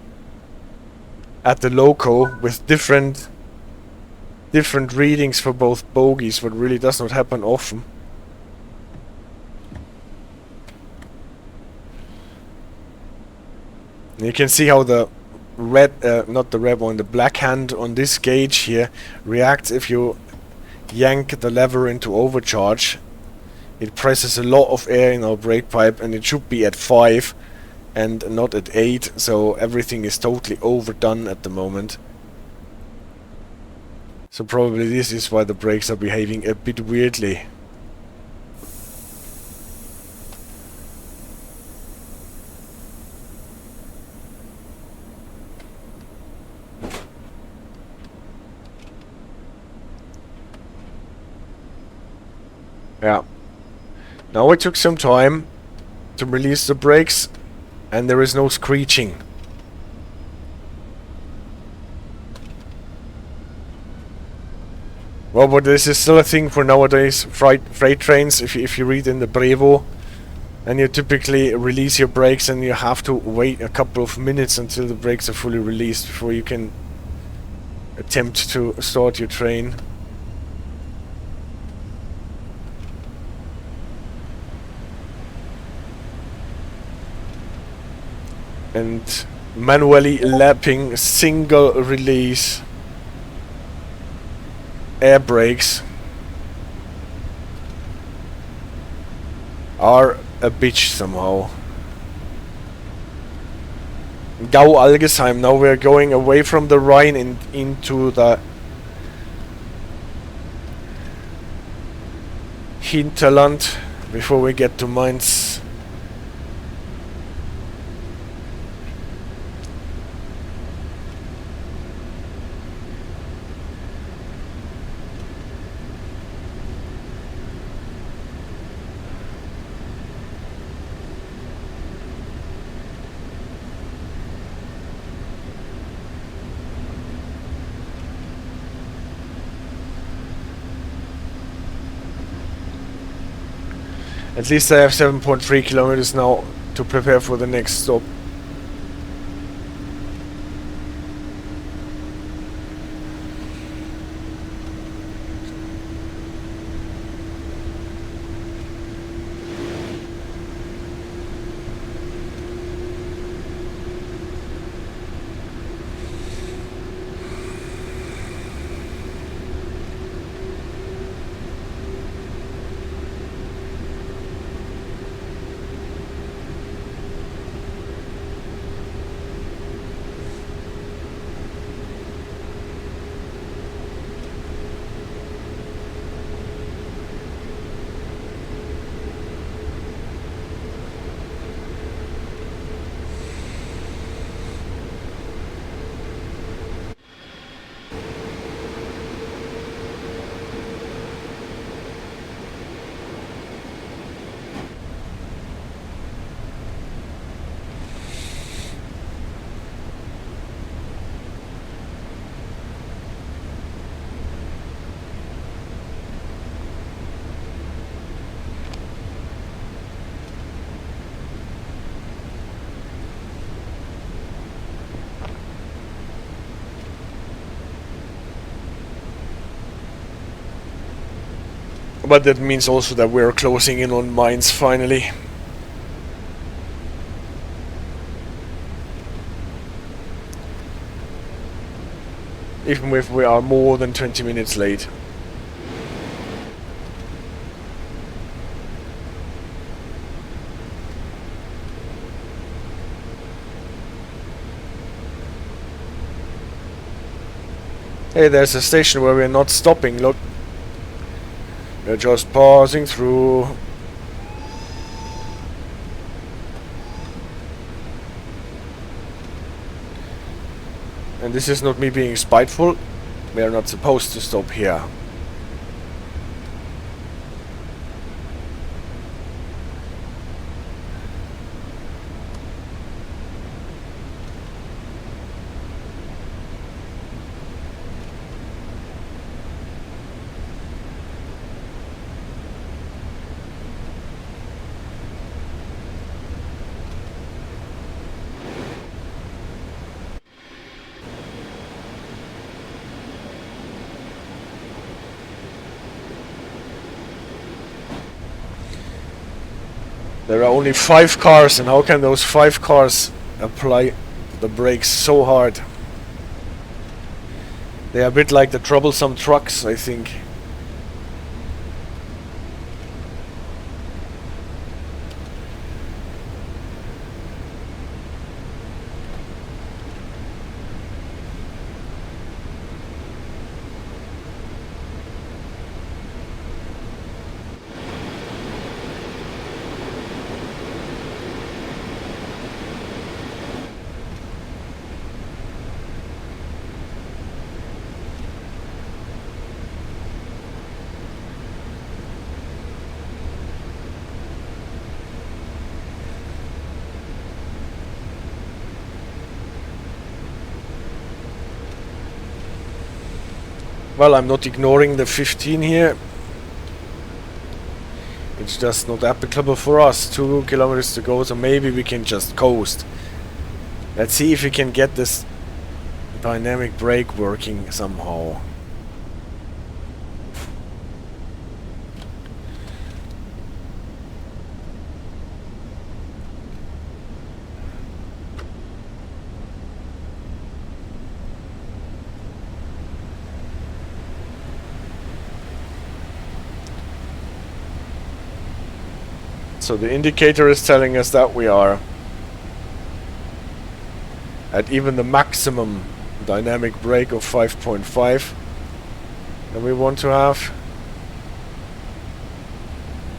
at the loco with different readings for both bogies, what really does not happen often. And you can see how the red, not the red one, the black hand on this gauge here reacts if you yank the lever into overcharge. It presses a lot of air in our brake pipe, and it should be at 5 and not at 8, so everything is totally overdone at the moment. So probably this is why the brakes are behaving a bit weirdly. Yeah. Now it took some time to release the brakes, and there is no screeching. Well, but this is still a thing for nowadays, freight trains. If you read in the Brevo, and you typically release your brakes, and you have to wait a couple of minutes until the brakes are fully released before you can attempt to start your train. And manually lapping single release air brakes are a bitch somehow. Gau-Algesheim. Now we're going away from the Rhine and into the hinterland before we get to Mainz. At least I have 7.3 kilometers now to prepare for the next stop. But that means also that we're closing in on Mainz finally. Even if we are more than 20 minutes late. Hey, there's a station where we're not stopping, look. We're just passing through. And this is not me being spiteful. We are not supposed to stop here. There are only 5 cars, and how can those 5 cars apply the brakes so hard? They are a bit like the troublesome trucks, I think. Well, I'm not ignoring the 15 here. It's just not applicable for us. 2 kilometers to go, so maybe we can just coast. Let's see if we can get this dynamic brake working somehow. So the indicator is telling us that we are at even the maximum dynamic brake of 5.5 that we want to have.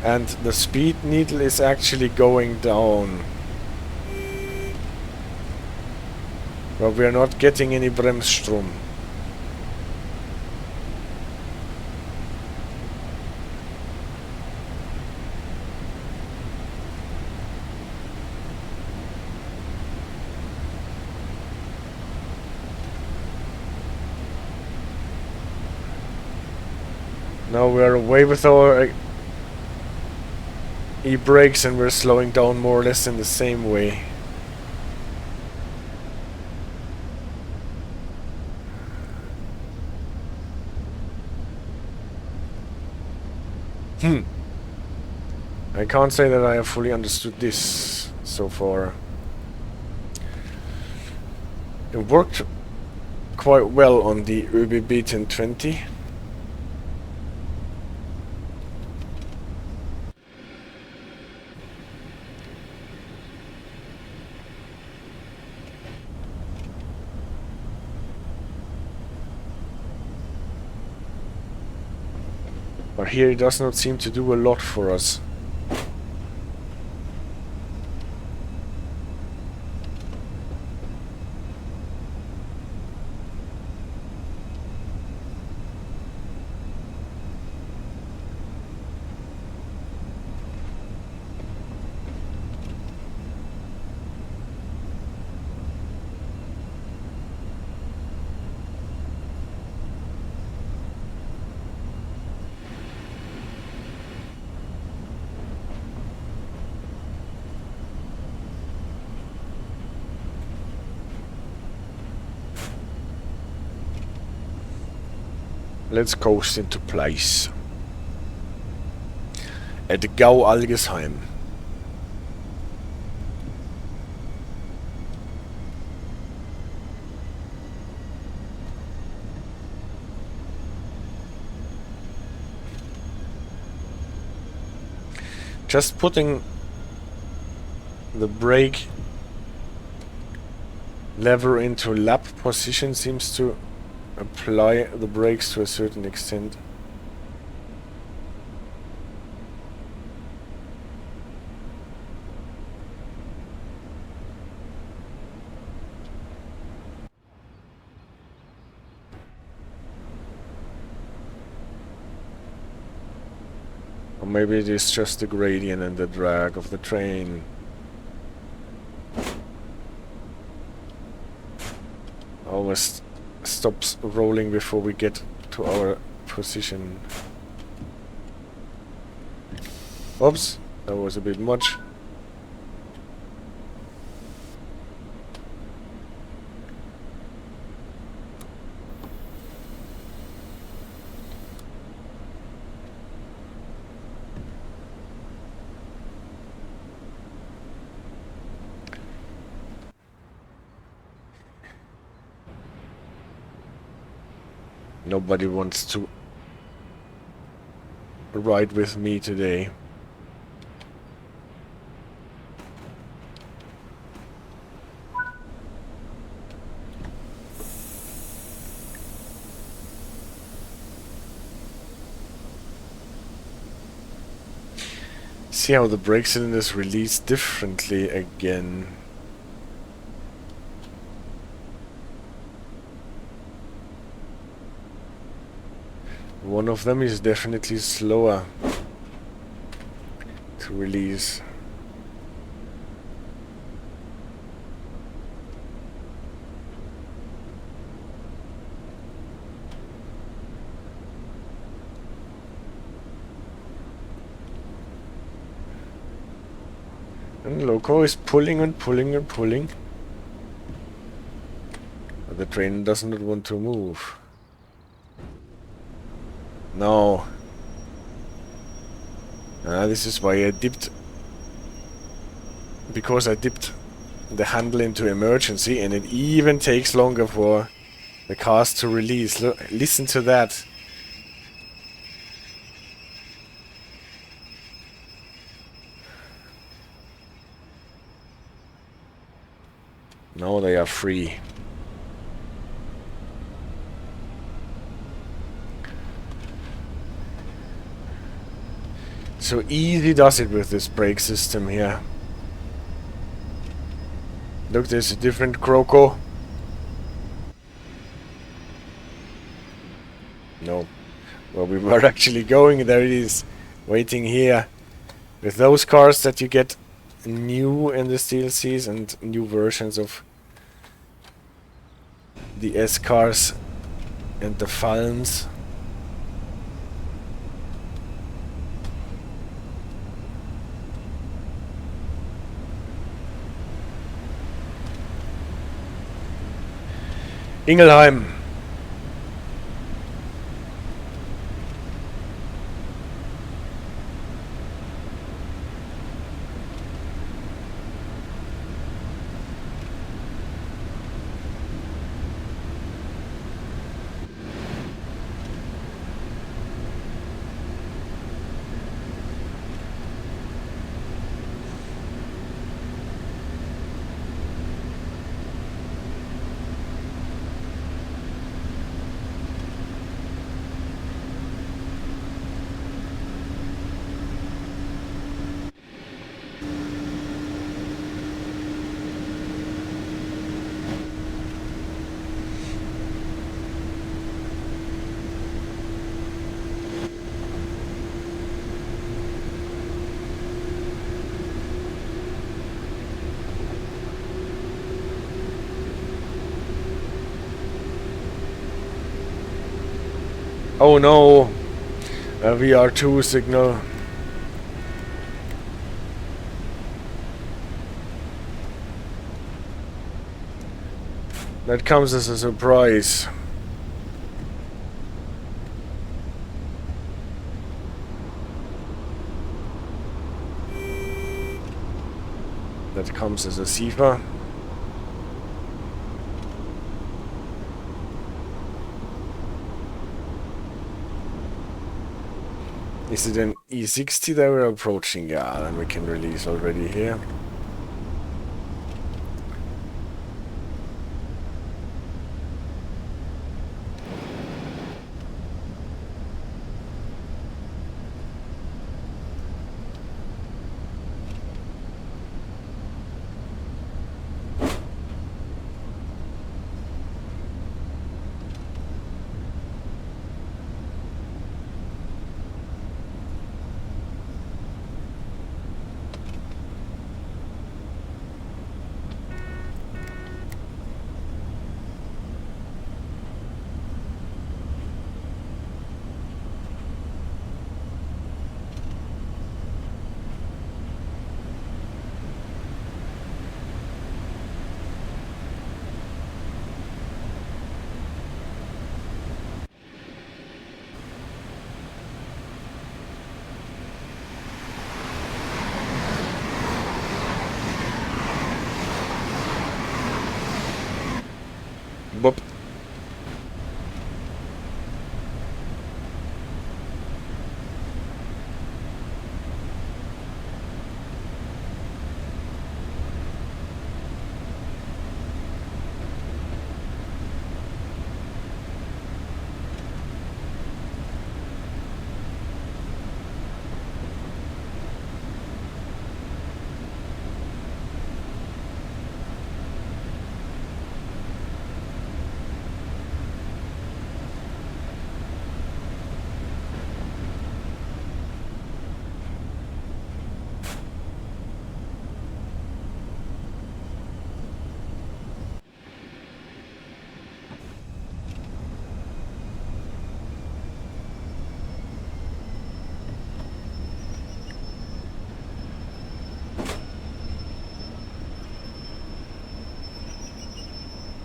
And the speed needle is actually going down. But we are not getting any Bremsstrom. Now we're away with our e-brakes and we're slowing down more or less in the same way. I can't say that I have fully understood this so far. It worked quite well on the ÖBB 1020. But here it does not seem to do a lot for us. Let's coast into place. At Gau-Algesheim. Just putting the brake lever into lap position seems to apply the brakes to a certain extent. Or maybe it is just the gradient and the drag of the train. Almost stops rolling before we get to our position. Oops, that was a bit much. Nobody wants to ride with me today. See how the brake cylinders release differently again. One of them is definitely slower to release. And loco is pulling and pulling and pulling. But the train does not want to move. No. This is why I dipped. Because I dipped the handle into emergency, and it even takes longer for the cars to release. Listen to that. Now they are free. So easy does it with this brake system here. Look, there's a different croco. No. Well, we were actually going. There it is. Waiting here. With those cars that you get new in the DLCs and new versions of the S cars and the Falns. Ingelheim. Oh no, a VR2 signal. That comes as a surprise. That comes as a Sifa. Is it an E60 that we're approaching? Yeah, then we can release already here.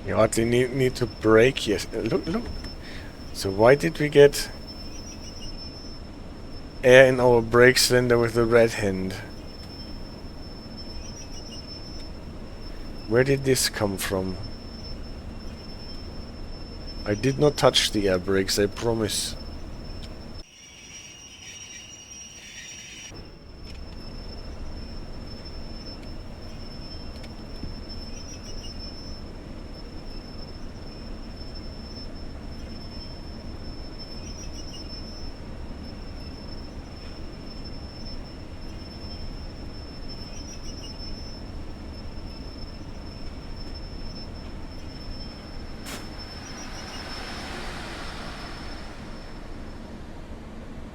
You hardly need to brake. Yes, look. So why did we get air in our brake cylinder with the red hand? Where did this come from? I did not touch the air brakes, I promise.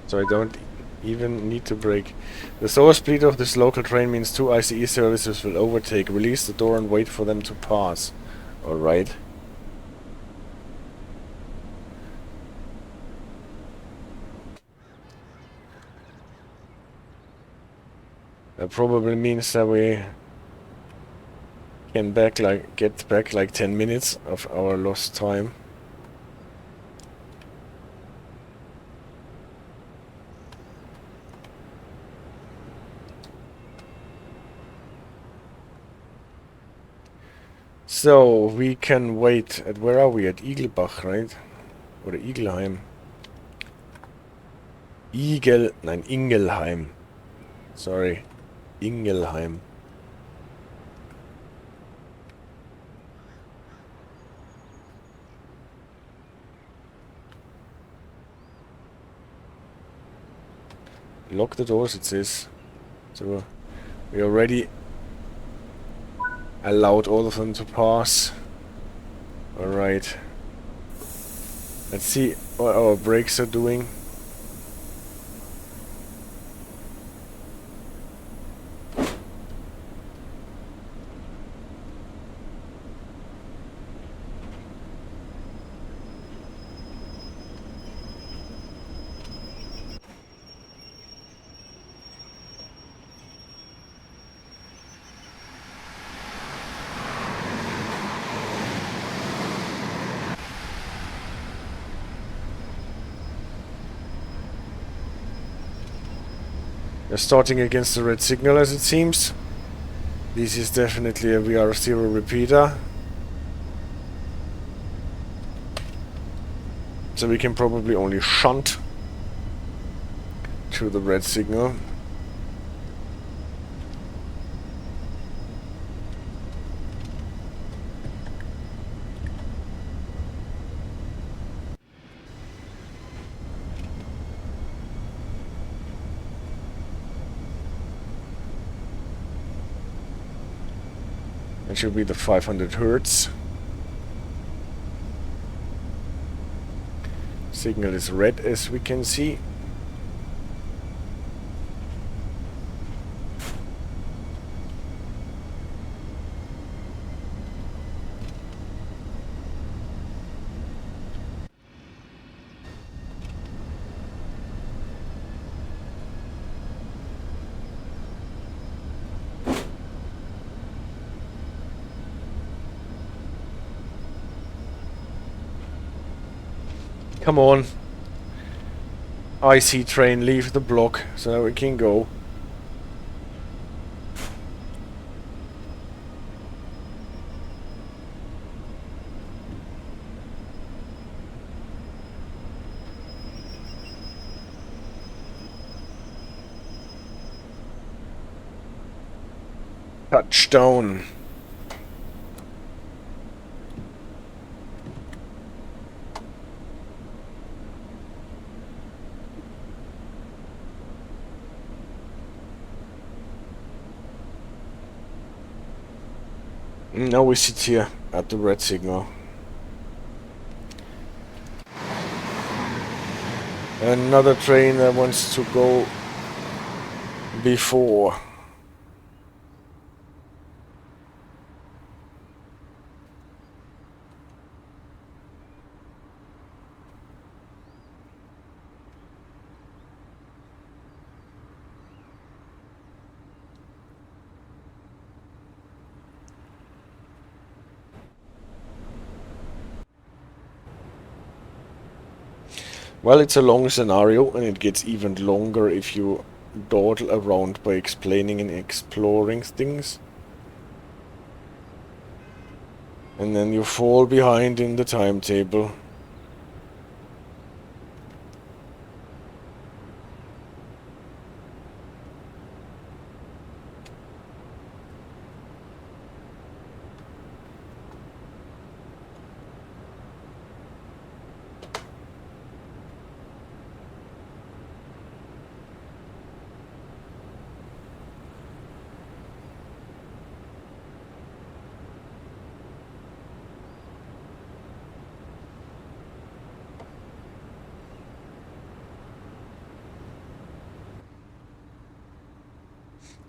So I don't even need to brake. The slower speed of this local train means 2 ICE services will overtake. Release the door and wait for them to pass. Alright. That probably means that we can get back like 10 minutes of our lost time. So we can wait at, where are we? At Igelbach, right? Or Igelheim? Ingelheim. Sorry. Ingelheim. Lock the doors, it says. So we already allowed all of them to pass. Alright. Let's see what our brakes are doing. They're starting against the red signal, as it seems. This is definitely a VR0 repeater. So we can probably only shunt to the red signal. That should be the 500 Hertz. Signal is red, as we can see. Come on. IC train, leave the block so that we can go. Touchdown. Now we sit here at the red signal. Another train that wants to go before. Well, it's a long scenario, and it gets even longer if you dawdle around by explaining and exploring things. And then you fall behind in the timetable.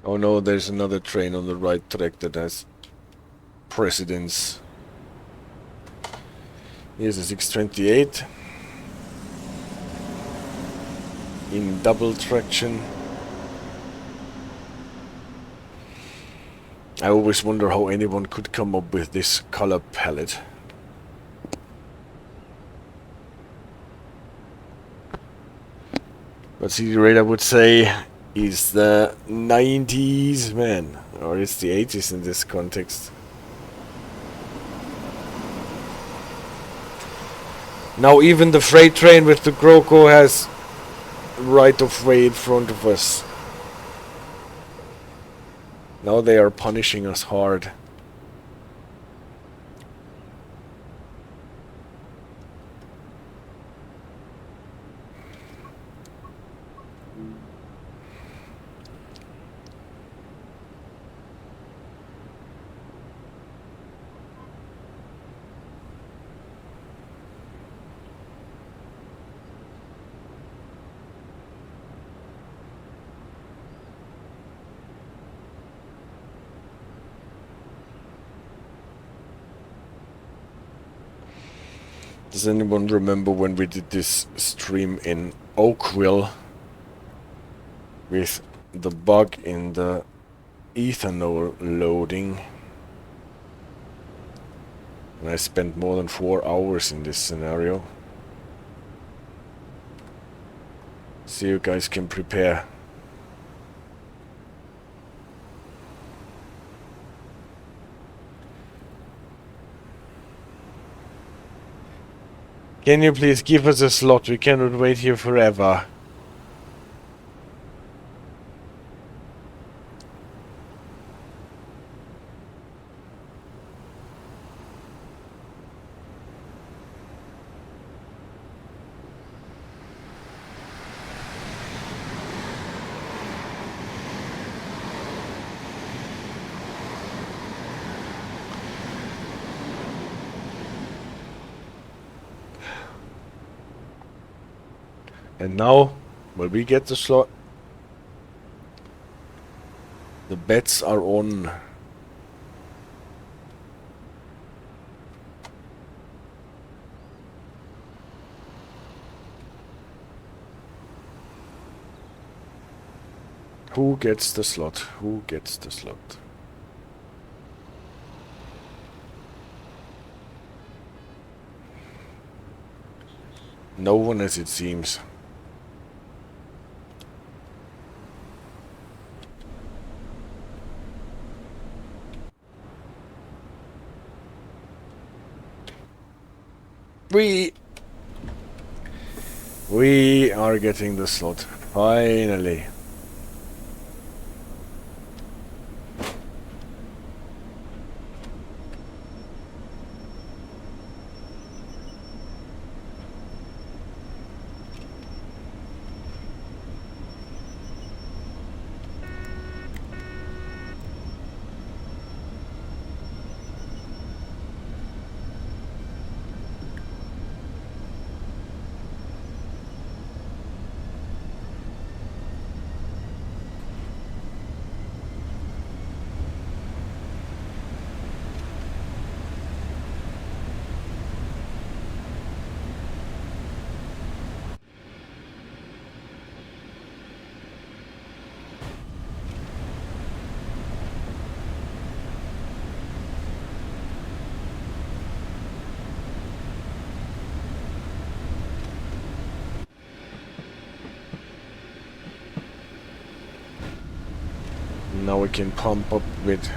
Oh no, there's another train on the right track that has precedence. Here's a 628 in double traction. I always wonder how anyone could come up with this color palette. But CD Radar would say is the 90s, man, or it's the 80s in this context. Now even the freight train with the Croco has right of way in front of us. Now they are punishing us hard. Does anyone remember when we did this stream in Oakville with the bug in the ethanol loading? And I spent more than 4 hours in this scenario. So you guys can prepare. Can you please give us a slot? We cannot wait here forever. And now, will we get the slot? The bets are on. Who gets the slot? Who gets the slot? No one, as it seems. We are getting the slot. Finally. now we can pump up with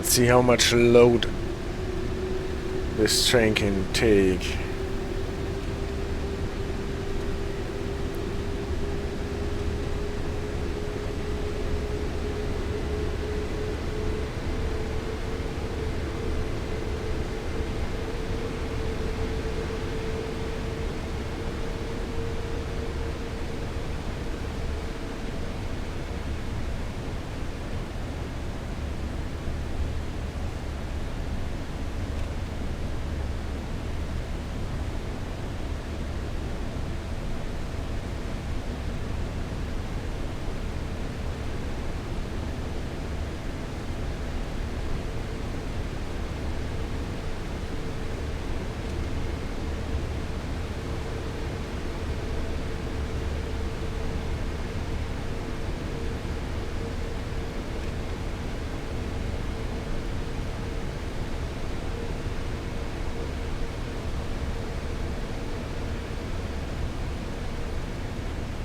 let's see how much load this train can take.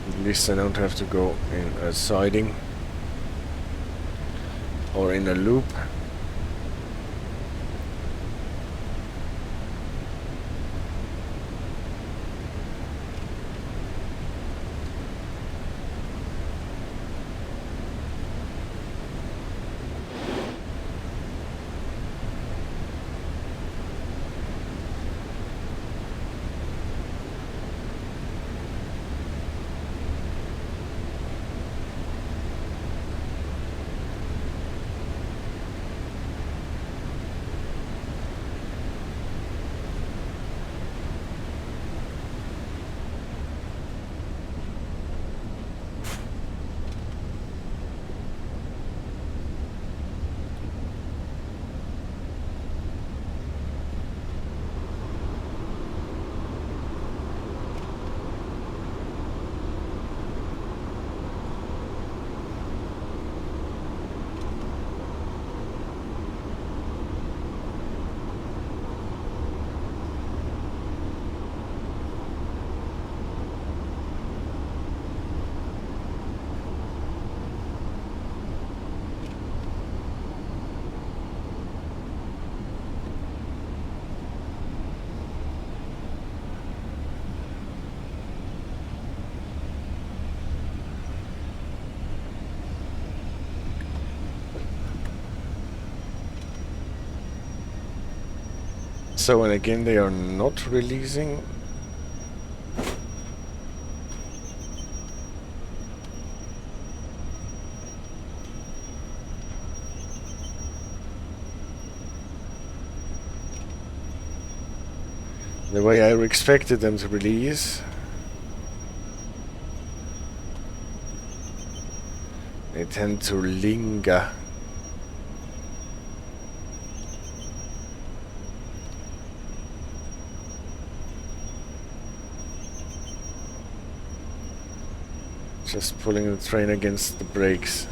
At least I don't have to go in a siding or in a loop. So, and again, they are not releasing. The way I expected them to release. They tend to linger. Just pulling the train against the brakes.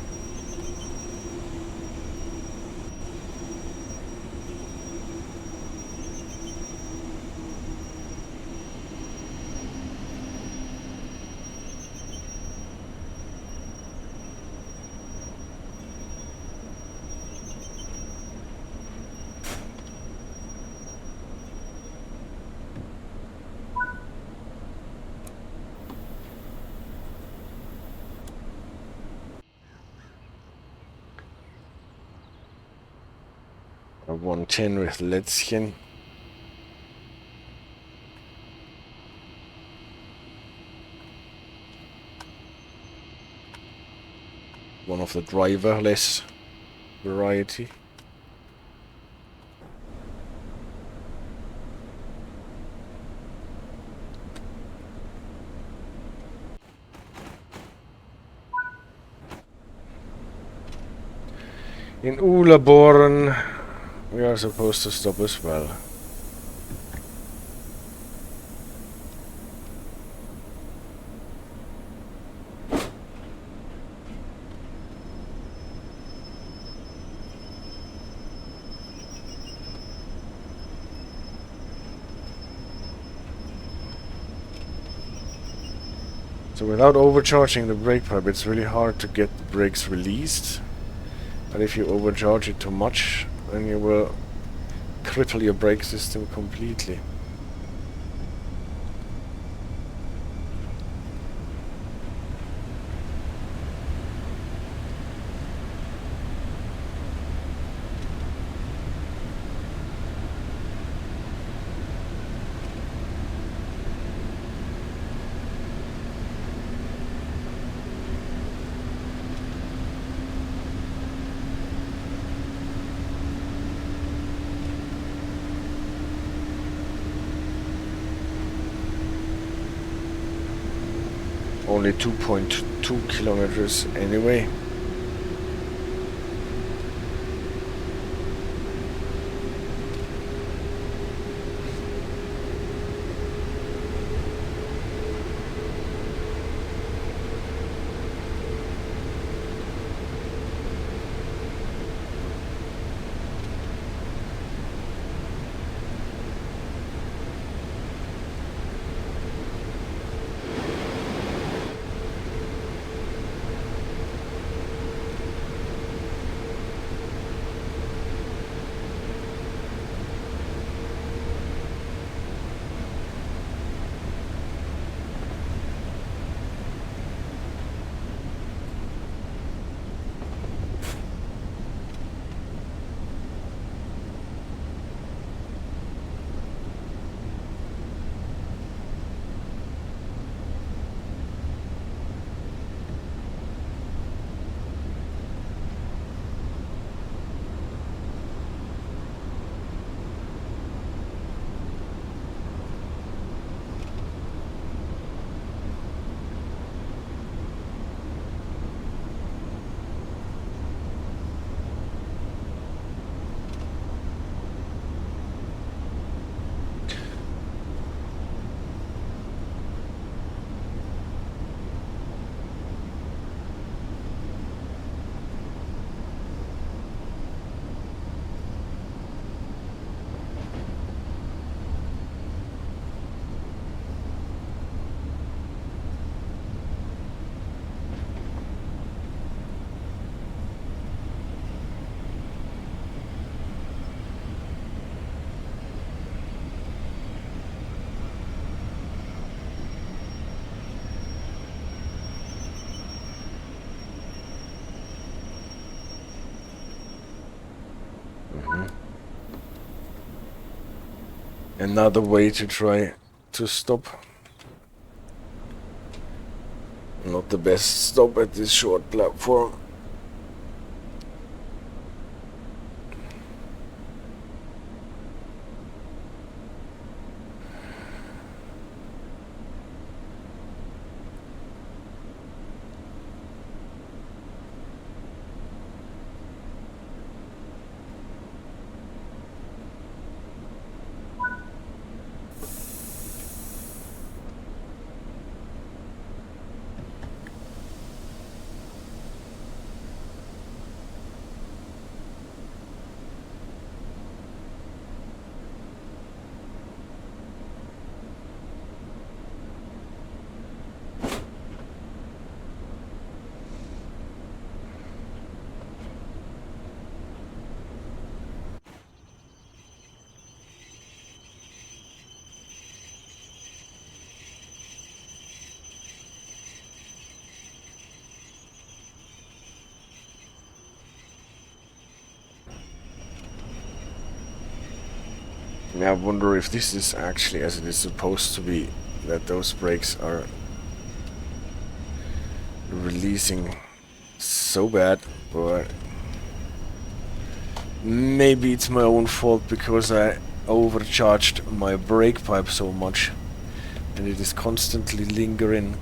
A 110 with Lätzchen. One of the driverless variety. In Uhlerborn we are supposed to stop as well. So without overcharging the brake pipe, it's really hard to get the brakes released. But if you overcharge it too much, then you will cripple your brake system completely. Only 2.2 kilometers anyway. Another way to try to stop. Not the best stop at this short platform. I wonder if this is actually as it is supposed to be, that those brakes are releasing so bad, but maybe it's my own fault because I overcharged my brake pipe so much and it is constantly lingering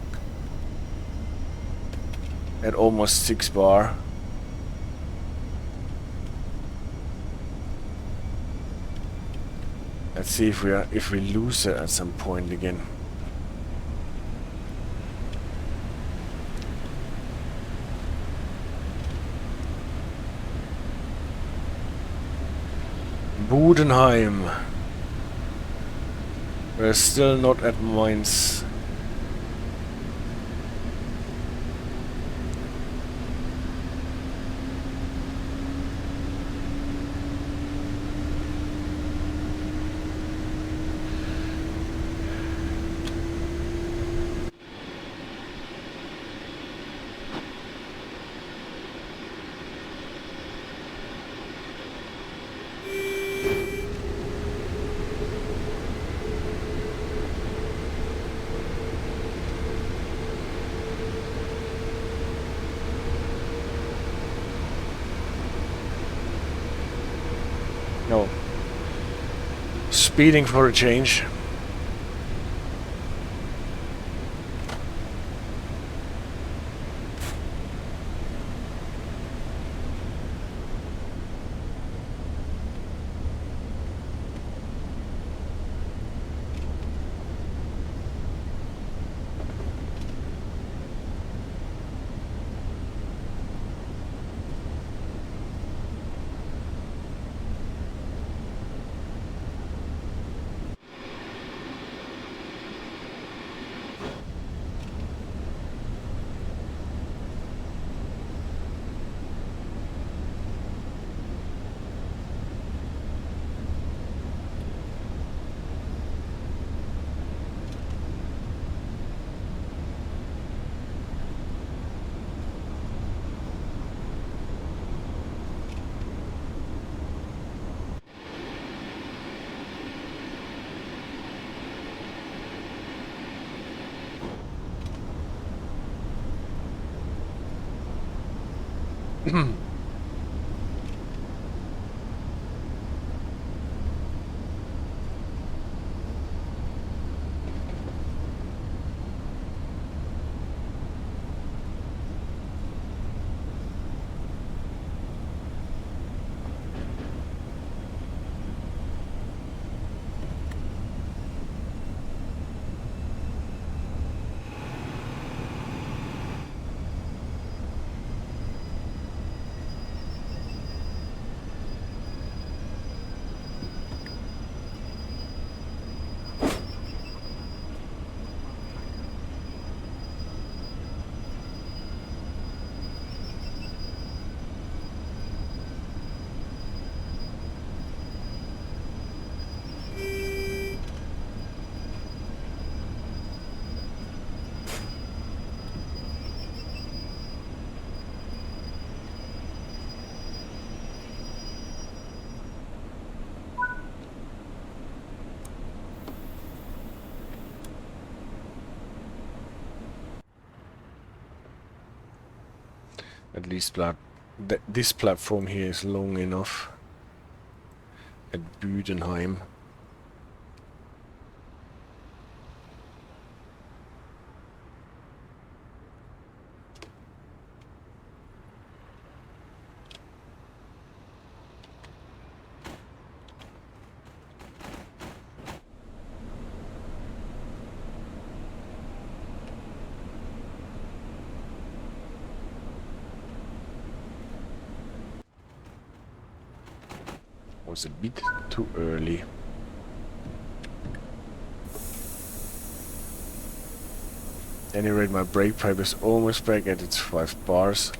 at almost 6 bar. Let's see if we lose it at some point again. Budenheim. We're still not at Mainz. No. Speeding for a change. At least this platform here is long enough at Budenheim. Was a bit too early. At any rate, my brake pipe is almost back at its 5 bars.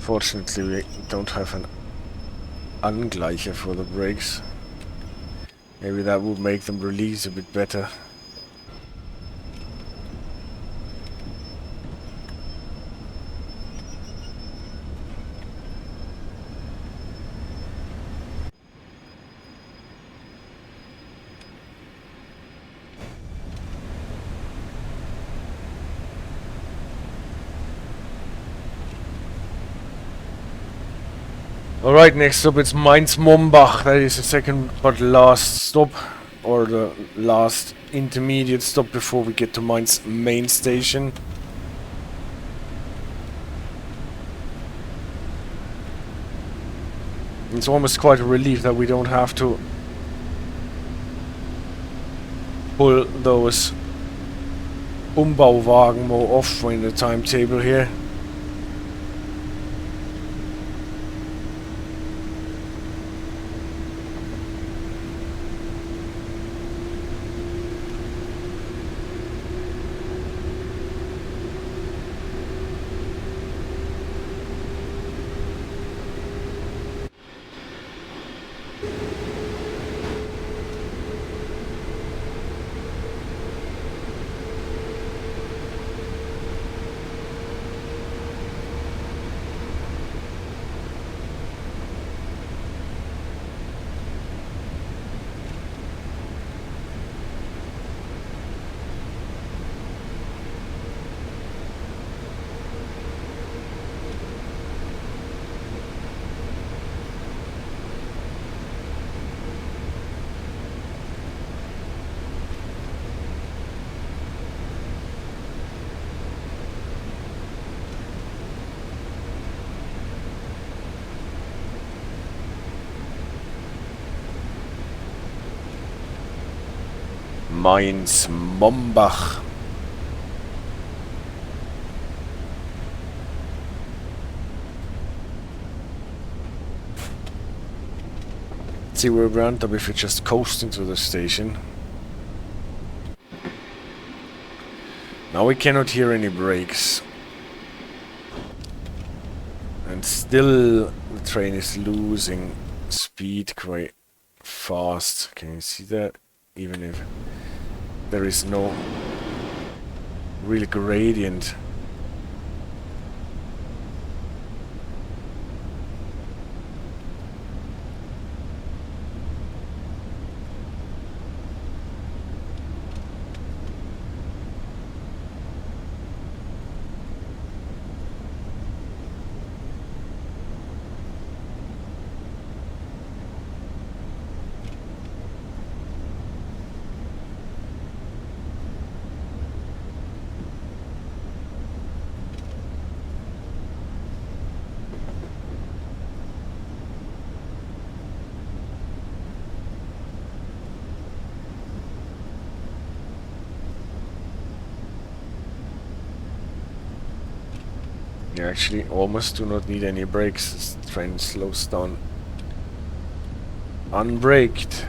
Unfortunately, we don't have an Angleicher for the brakes. Maybe that would make them release a bit better. Alright, next up it's Mainz-Mombach. That is the second but last stop, or the last intermediate stop before we get to Mainz main station. It's almost quite a relief that we don't have to pull those Umbauwagen more often in the timetable here. Mainz-Mombach. Let's see where we end up if we're just coasting to the station. Now we cannot hear any brakes. And still the train is losing speed quite fast. Can you see that? Even if there is no real gradient. You actually almost do not need any brakes. This train slows down unbraked.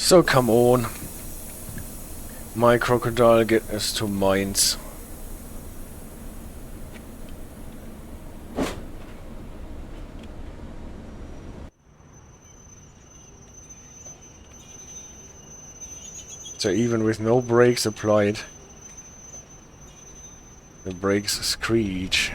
So come on. My crocodile get us to Mainz. So even with no brakes applied, the brakes screech.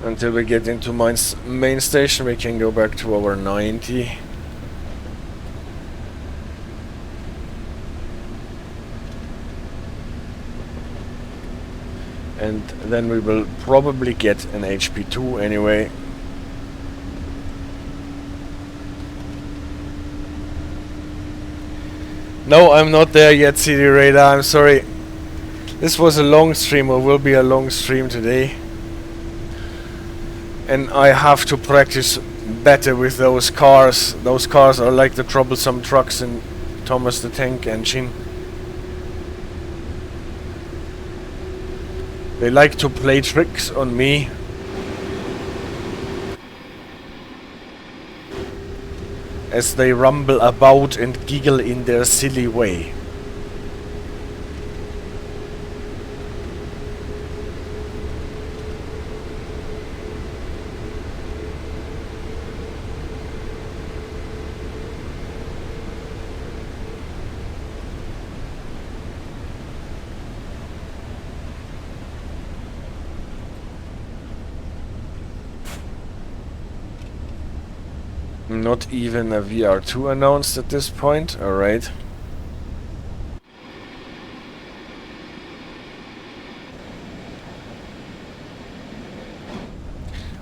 Until we get into Mainz main station, we can go back to our 90. And then we will probably get an HP2 anyway. No, I'm not there yet, CD Radar, I'm sorry. This was a long stream, or will be a long stream today. And I have to practice better with those cars. Those cars are like the troublesome trucks in Thomas the Tank Engine. They like to play tricks on me. As they rumble about and giggle in their silly way. Not even a VR2 announced at this point, alright.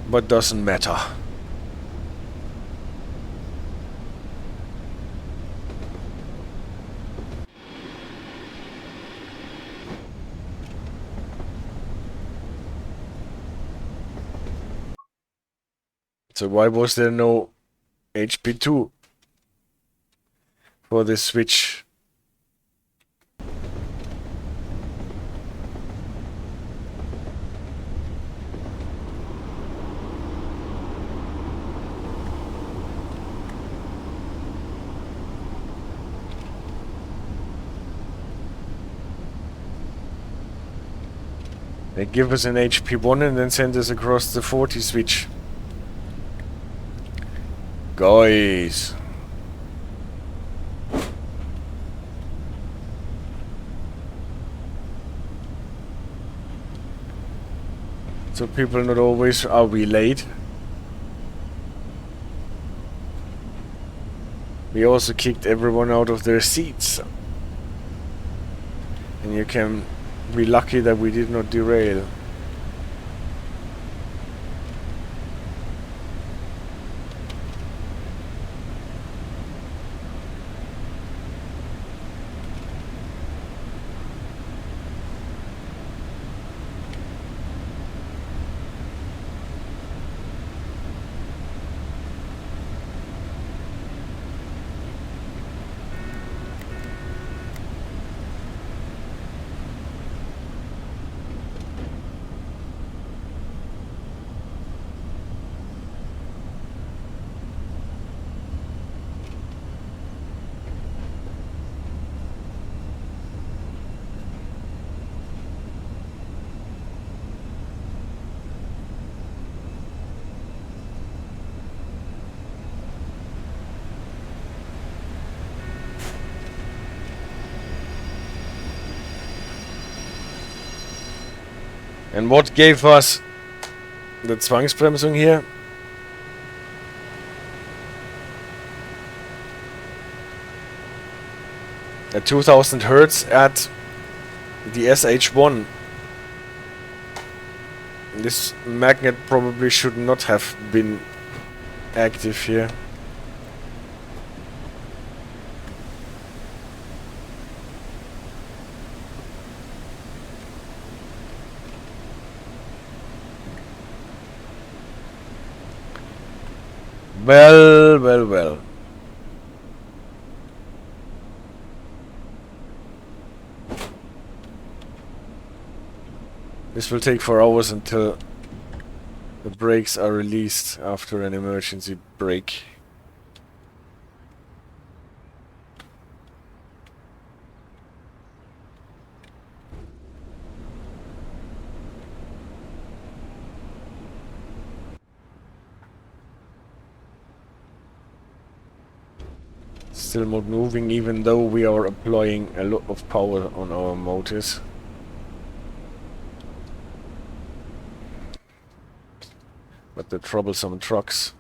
But doesn't matter. So why was there no HP2 for this switch? They give us an HP1 and then send us across the 40 switch. Guys. So people not always, are we late? We also kicked everyone out of their seats. And you can be lucky that we did not derail. And what gave us the Zwangsbremsung here? At 2000 Hertz at the SH1. This magnet probably should not have been active here. Well, well, well. This will take 4 hours until the brakes are released after an emergency brake. Still not moving, even though we are applying a lot of power on our motors. But the troublesome trucks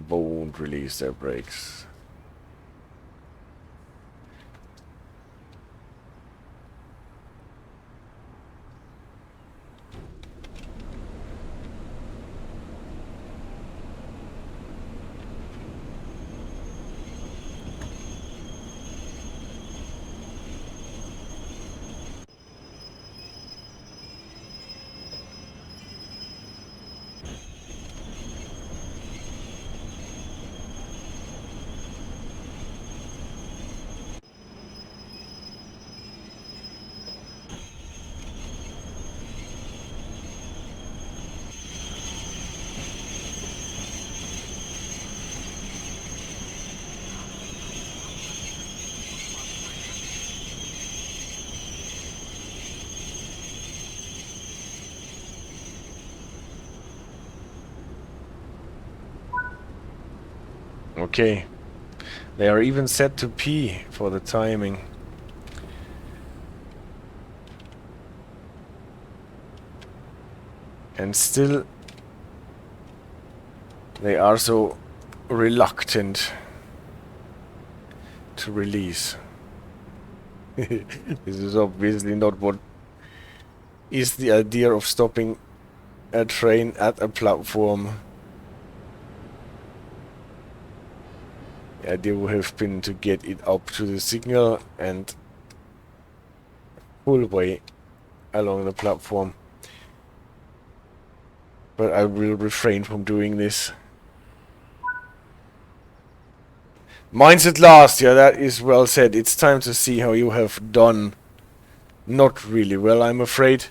won't release their brakes. Okay, they are even set to P for the timing. And still they are so reluctant to release. This is obviously not what is the idea of stopping a train at a platform. The idea would have been to get it up to the signal and full way along the platform. But I will refrain from doing this. Mainz at last, yeah, that is well said. It's time to see how you have done. Not really well, I'm afraid.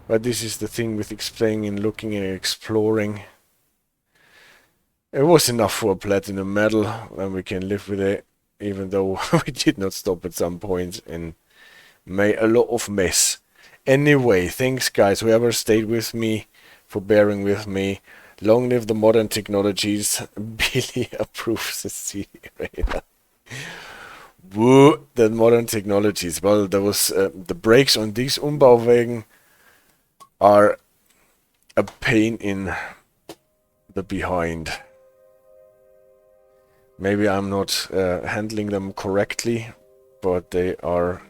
But this is the thing with explaining and looking and exploring. It was enough for a platinum medal, and we can live with it, even though we did not stop at some point and made a lot of mess. Anyway, thanks guys, whoever stayed with me, for bearing with me. Long live the modern technologies. Billy approves the sea radar. Woo, the modern technologies. Well, there was the brakes on these Umbauwägen are a pain in the behind. Maybe I'm not handling them correctly, but they are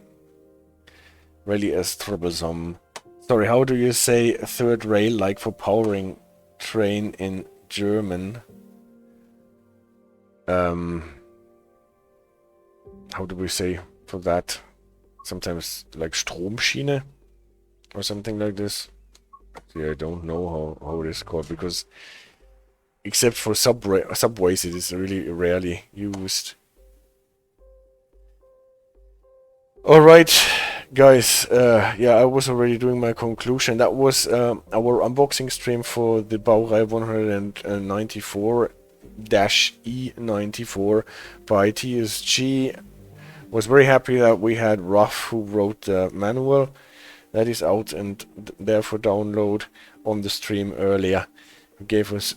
really as troublesome. Sorry, how do you say third rail, like for powering train in German? How do we say for that? Sometimes like Stromschiene or something like this. See, I don't know how it is called, because except for subways it is really rarely used. Alright, guys, yeah, I was already doing my conclusion. That was our unboxing stream for the Baureihe 194-E94 by TSG. Was very happy that we had Ruff, who wrote the manual. That is out and there for download on the stream earlier. He gave us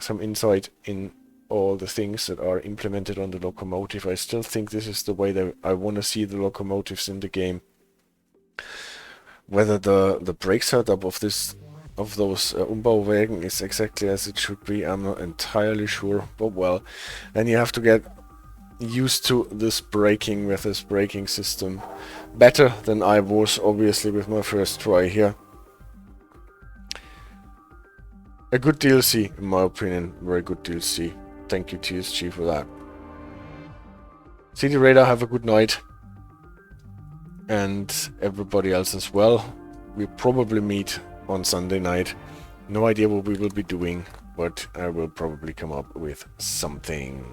some insight in all the things that are implemented on the locomotive. I still think this is the way that I want to see the locomotives in the game. Whether the brake setup of those Umbauwagen is exactly as it should be, I'm not entirely sure. But well, then you have to get used to this braking with this braking system better than I was, obviously, with my first try here. A good DLC, in my opinion. Very good DLC. Thank you, TSG, for that. City Radar, have a good night. And everybody else as well. We'll probably meet on Sunday night. No idea what we will be doing, but I will probably come up with something.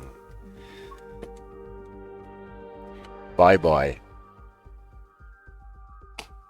Bye-bye.